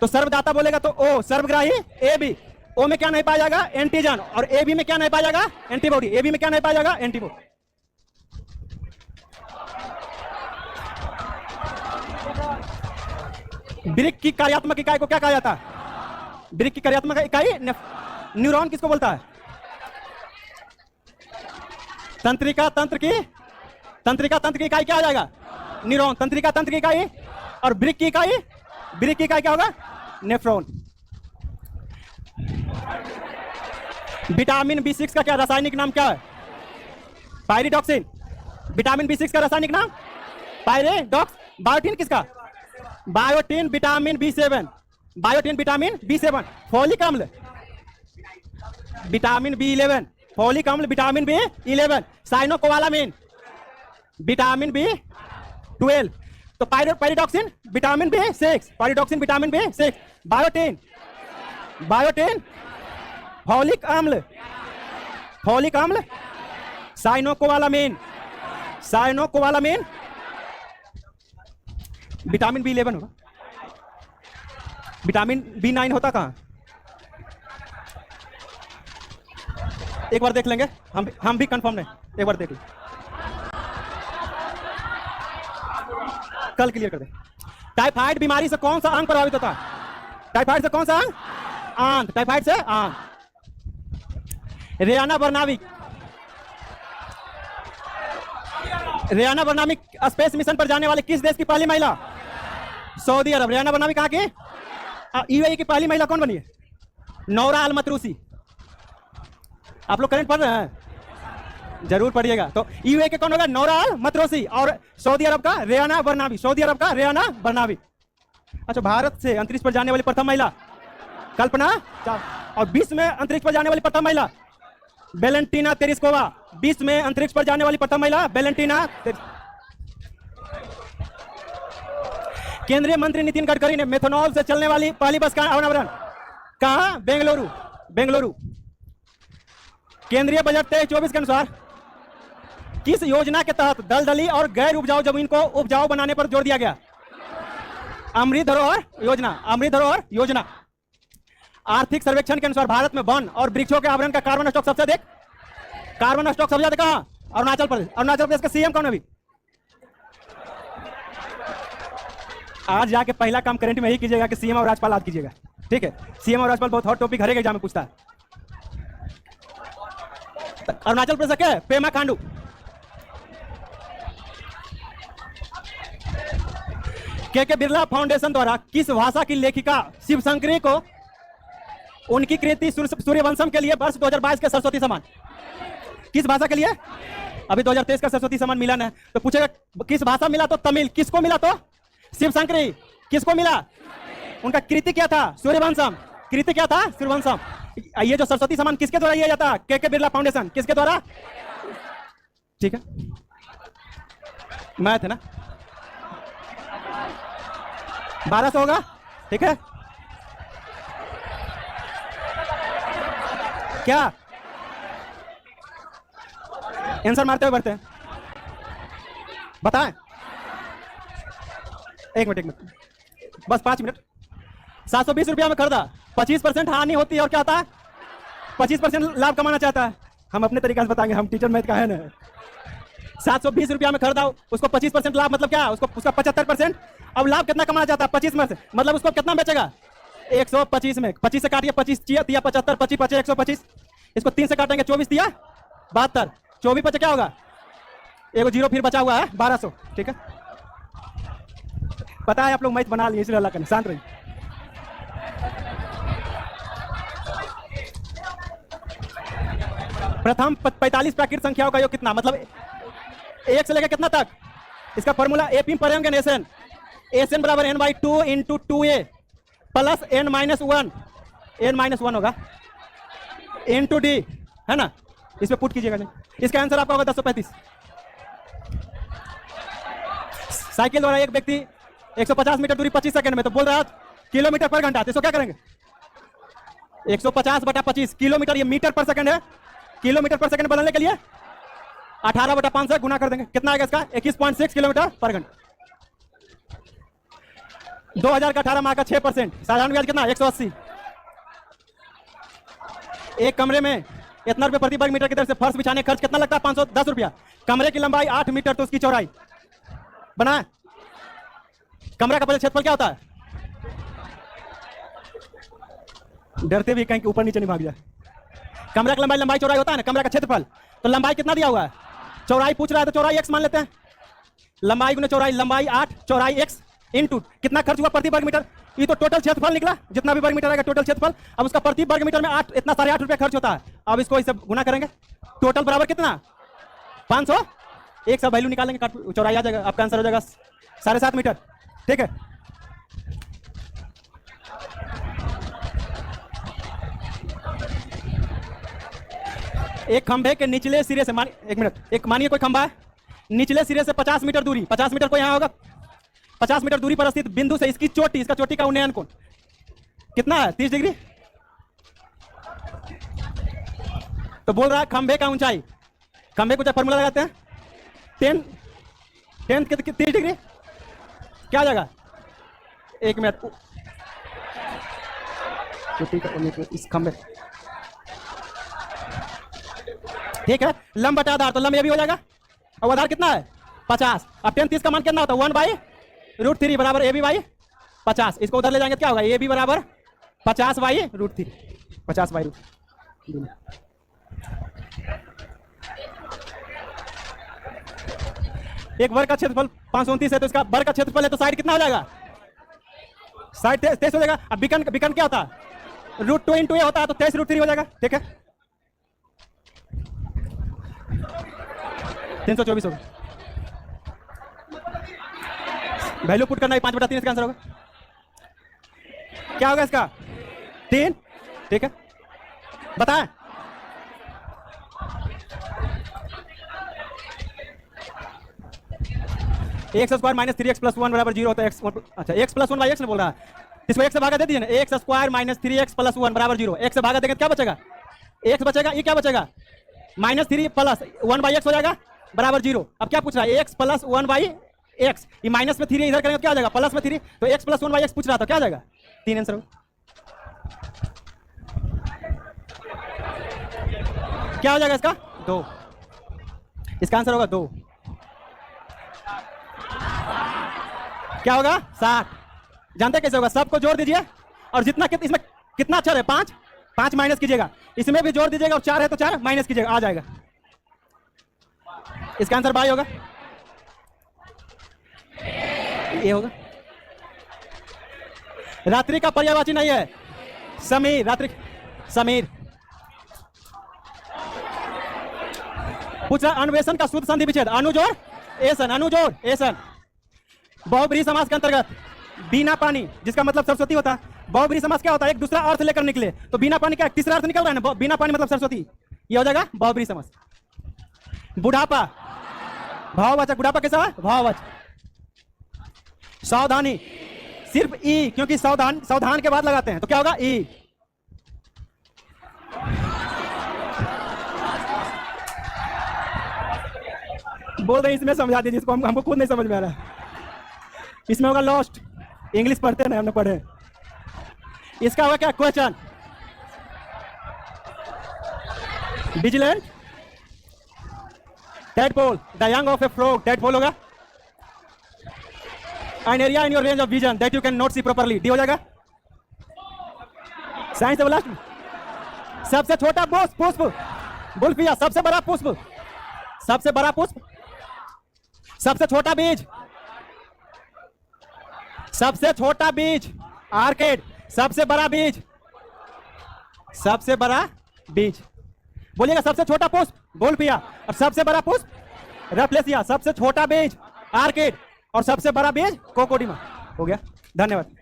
तो सर्वदाता बोलेगा तो ओ सर्वग्राही, ए बी। ओ में क्या नहीं पाया जाएगा? एंटीजन। और ए बी में क्या नहीं पाया जाएगा? एंटीबॉडी। ए बी में क्या नहीं पाया जाएगा? एंटीबॉडी। वृक्क की कार्यात्मक इकाई को क्या कहा जाता है? वृक्क की कार्यात्मक इकाई न्यूरॉन किसको बोलता है? तंत्रिका तंत्र की, तंत्रिका तंत्र की इकाई क्या आ जाएगा? न्यूरॉन। तंत्रिका तंत्र की इकाई। और वृक्क की इकाई, वृक्क की इकाई क्या होगा? नेफ्रॉन। विटामिन बी6 का क्या रासायनिक नाम क्या है? पायरिडॉक्सिन। विटामिन बी6 का रासायनिक नाम पायरिडॉक्स। बायोटिन किसका? बायोटिन विटामिन बी7, बायोटिन विटामिन बी7। फोलिक अम्ल विटामिन बी11, फोलिक अम्ल विटामिन बी11। साइनोकोबालामिन विटामिन बी12। तो पायरिडॉक्सिन विटामिन बी6, पायरिडॉक्सिन विटामिन बी6। बायोटिन, बायोटिन फोलिक अम्ल, फोलिक अम्ल। साइनोकोबालामिन, साइनोकोबालामिन विटामिन बी11 होगा। विटामिन बी9 होता कहाँ? एक बार देख लेंगे, हम भी कंफर्म नहीं, एक बार देख लें, कल क्लियर कर दे। टाइफाइड बीमारी से कौन सा अंग प्रभावित होता है? टाइफाइड से कौन सा अंग? आंत। टाइफाइड से आंत। रेयाना बर्नाविक, रेयाना बर्नाविक स्पेस मिशन पर जाने वाले किस देश की पहली महिला? सऊदी अरब। रेयाना बर्नाविक कहाँ की? यूएई की पहली महिला कौन बनी है? नौरा अल मतरूसी। आप लोग करंट पढ़ रहे हैं? जरूर पढ़िएगा। तो यूएई के कौन होगा? नौरा अल मतरूसी। और सऊदी अरब का रेयाना बरनावी। सऊदी अरब का रेयाना बरनावी। अच्छा, भारत से अंतरिक्ष पर जाने वाली प्रथम महिला कल्पना। और विश्व में अंतरिक्ष पर जाने वाली प्रथम महिला वेलेंटीना तेरेस्कोवा। विश्व में अंतरिक्ष पर जाने वाली प्रथम महिला वेलेंटीना। केंद्रीय मंत्री नितिन गडकरी ने मेथनॉल से चलने वाली पहली बस का अनावरण कहा? बेंगलुरु। बेंगलुरु। केंद्रीय बजट 23-24 के अनुसार किस योजना के तहत दलदली और गैर उपजाऊ जमीन को उपजाऊ बनाने पर जोर दिया गया? अमृत धरोहर योजना। अमृत धरोहर योजना। आर्थिक सर्वेक्षण के अनुसार भारत में वन और वृक्षों के आवरण का कार्बन स्टॉक सबसे अधिक। कार्बन स्टॉक सबसे ज्यादा कहां? अरुणाचल प्रदेश। अरुणाचल प्रदेश का सीएम कौन है अभी? आज जाके पहला काम करंट में ही कीजिएगा कि सीएम और राज्यपाल याद कीजिएगा, ठीक है? सीएम और राज्यपाल बहुत हॉट टॉपिक हर एक एग्जाम में पूछता है। अरुणाचल प्रदेश क्या है? पेमा खांडू। के बिरला फाउंडेशन द्वारा किस भाषा की लेखिका शिवशंकरी को उनकी कृति सूर्यवंशम के लिए वर्ष 2022 के सरस्वती सम्मान, किस भाषा के लिए? अभी 2023 का सरस्वती सम्मान मिला ना, तो पूछेगा किस भाषा मिला? तो तमिल। किसको मिला? तो शिवशंकरी। किसको मिला? उनका कृति क्या था? सूर्यवंशम। कृति क्या था? सूर्यवंशम। ये जो सरस्वती सम्मान किसके द्वारा दिया जाता? के बिरला फाउंडेशन। किसके द्वारा? ठीक है, मैथ है ना, 1200 होगा, ठीक है? क्या आंसर मारते हुए बढ़ते हैं? बताएं। एक मिनट, बस 5 मिनट। 720 रुपया में खरीदा, 25% हानि होती है और क्या आता है? 25% लाभ कमाना चाहता है। हम अपने तरीके से बताएंगे, हम टीचर मैथ का है ना। 720 रुपया में खरीदा, उसको 25% लाभ मतलब क्या? उसको उसका 75%। अब लाभ कितना कमाना चाहता है? 25 में से, मतलब उसको कितना बेचेगा? 125 में। 25 से काटिए, 25 दिया 75, 25 बचे 125। इसको 3 से काटेंगे, 24 दिया 72। 24 बचे क्या होगा? एगो जीरो फिर बचा हुआ है 1200, ठीक है? पता है आप लोग मैथ बना लिए, इसलिए अल्लाह का शांत रहिए। प्रथम 45 प्राकृत संख्याओं का योग कितना? मतलब 1 से लेकर कितना तक? इसका फॉर्मूला एपी पढ़ेंगे एसएन। एसएन बराबर n/2 into 2a plus n-1। n-1 होगा इंटू डी, है ना? इसमें पुट कीजिएगा। इसका आंसर आपका होगा 1035। साइकिल द्वारा एक व्यक्ति 150 मीटर दूरी 25 सेकंड में, तो बोल रहा है किलोमीटर पर घंटा, तो इसको क्या करेंगे? 150 बटा 25 किलोमीटर, ये मीटर पर सेकंड है। किलोमीटर पर सेकंड बदलने के लिए 18 बटा 5 से गुना कर देंगे। कितना आएगा इसका? 21.6 किलोमीटर पर घंटा। 2000 का 18 माह का 6%। साधारण ब्याज कितना? 180। एक कमरे में इतना रुपये प्रति वर्ग मीटर की तरफ से फर्श बिछाने खर्च कितना लगता है? 510 रुपया। कमरे की लंबाई 8 मीटर, तो उसकी चौड़ाई बना। कमरा का पहले क्षेत्रफल क्या होता है? डरते भी कहीं ऊपर नीचे नहीं भाग जाए। कमरा की लंबाई चौड़ाई होता है ना, कमरा का क्षेत्रफल। तो लंबाई कितना दिया हुआ है? चौड़ाई पूछ रहा है, तो चौड़ाई x मान लेते हैं। लंबाई गुने चौड़ाई, लंबाई 8, चौड़ाई x इंटू कितना खर्च हुआ प्रति वर्ग मीटर? ये तो टोटल क्षेत्रफल निकला, जितना भी वर्ग मीटर आएगा टोटल क्षेत्रफल। अब उसका प्रति वर्ग मीटर में 8, इतना सारे 8 रुपया खर्च होता है। अब इसको इसे गुना करेंगे, टोटल बराबर कितना? 500। एक सब वैल्यू निकालेंगे, चौड़ाई आ जाएगा, आपका आंसर हो जाएगा 7.5 मीटर, ठीक है? एक खंभे के निचले सिरे से एक मिनट, एक मानिए कोई खंभा है, निचले सिरे से 50 मीटर दूरी, 50 मीटर को यहां होगा, 50 मीटर दूरी पर स्थित बिंदु से इसकी चोटी, इसका चोटी का उन्नयन कोण कितना है? 30 डिग्री। तो बोल रहा है खंभे का ऊंचाई, खंभे को जब फॉर्मूला लगाते हैं 10 30 डिग्री क्या आ जाएगा? एक मिनट, चोटी का उन्नयन इस खंभे, ठीक है? लंब बटा आधार, तो लंब ये भी हो जाएगा। और आधार कितना है? 50। अब 10 30 का मान कितना होता है? 1/√3 बराबर ए बी बाई 50। इसको उधर ले जाएंगे तो क्या होगा? ए बी बराबर 50/√3, 50/√3। एक वर्ग का क्षेत्रफल 529 है, तो इसका वर्ग का क्षेत्रफल है, तो साइड कितना हो जाएगा? साइड 23 हो जाएगा। अब बीकन बीकन क्या होता है, √2 × a होता है, तो 23 √3 हो जाएगा। ठीक है, 324 होगा। वैल्यू पुट करना है 5/3 इसका आंसर होगा। क्या होगा इसका 3। ठीक है, बताएं। एक्स स्क्वायर माइनस 3x + 1 बराबर 0 होता है। अच्छा, x + 1 बाई x ने बोल रहा है, इसको x से भागा दे दीजिए ना। एक्स स्क्वायर माइनस 3x + 1 बराबर 0, x से भागा देंगे तो क्या बचेगा, x बचेगा। ये क्या बचेगा, -3 + 1 बाई x हो जाएगा बराबर 0। अब क्या पूछ रहा है, x + 1 बाई x, ये माइनस में 3 इधर करेंगे तो क्या हो जाएगा, प्लस में 3, तो x + 1 बाई x पूछ रहा था, क्या हो जाएगा 3 आंसर होगा। क्या हो जाएगा इसका 2, इसका आंसर होगा 2। क्या होगा 60। जानते कैसे होगा, सबको जोड़ दीजिए और जितना इसमें कितना अक्षर है 5, 5 माइनस कीजिएगा, इसमें भी जोड़ दीजिएगा और 4 है तो 4 माइनस कीजिएगा, आ जाएगा। इसका आंसर 22 होगा, ये होगा। रात्रि का पर्यायवाची नहीं है समीर, रात्रि समीर। पूछ रहा अन्वेषण का शुद्ध संधि विच्छेद, अनुजोड़ एसन, अनुजोड़ एसन। बहुब्रीहि समास के अंतर्गत बिना पानी, जिसका मतलब सरस्वती होता है, बहुब्रीहि समास क्या होता है, एक दूसरा अर्थ लेकर निकले, तो बिना पानी का तीसरा अर्थ निकल रहा है ना, बिना पानी मतलब सरस्वती, ये हो जाएगा बहुब्रीहि समास। बुढ़ापा भाववाचक, बुढ़ापा कैसा है भाववाचक। सावधानी सिर्फ ई, क्योंकि सावधान सावधान के बाद लगाते हैं, तो क्या होगा ई। बोल रहे इसमें समझा दीजिए, इसको हमको खुद नहीं समझ में आ रहा है। इसमें होगा लॉस्ट, इंग्लिश पढ़ते ना, हमने पढ़े। इसका होगा क्या question, vigilant tadpole, the young of a frog, tadpole होगा। An area in your range of vision that you can not see properly, D हो जाएगा। साइंस है लास्ट में, सबसे छोटा पुष्प बुल्फिया, सबसे बड़ा पुष्प, सबसे बड़ा पुष्प, सबसे छोटा बीज, सबसे छोटा बीज आर्केड, सबसे बड़ा बीज, सबसे बड़ा बीज बोलिएगा, सबसे छोटा पुष्प बुल्फिया और सबसे बड़ा पुष्प रफलेसिया, सबसे छोटा बीज आर्केड और सबसे बड़ा बीज कोकोडीमा। हो गया, धन्यवाद।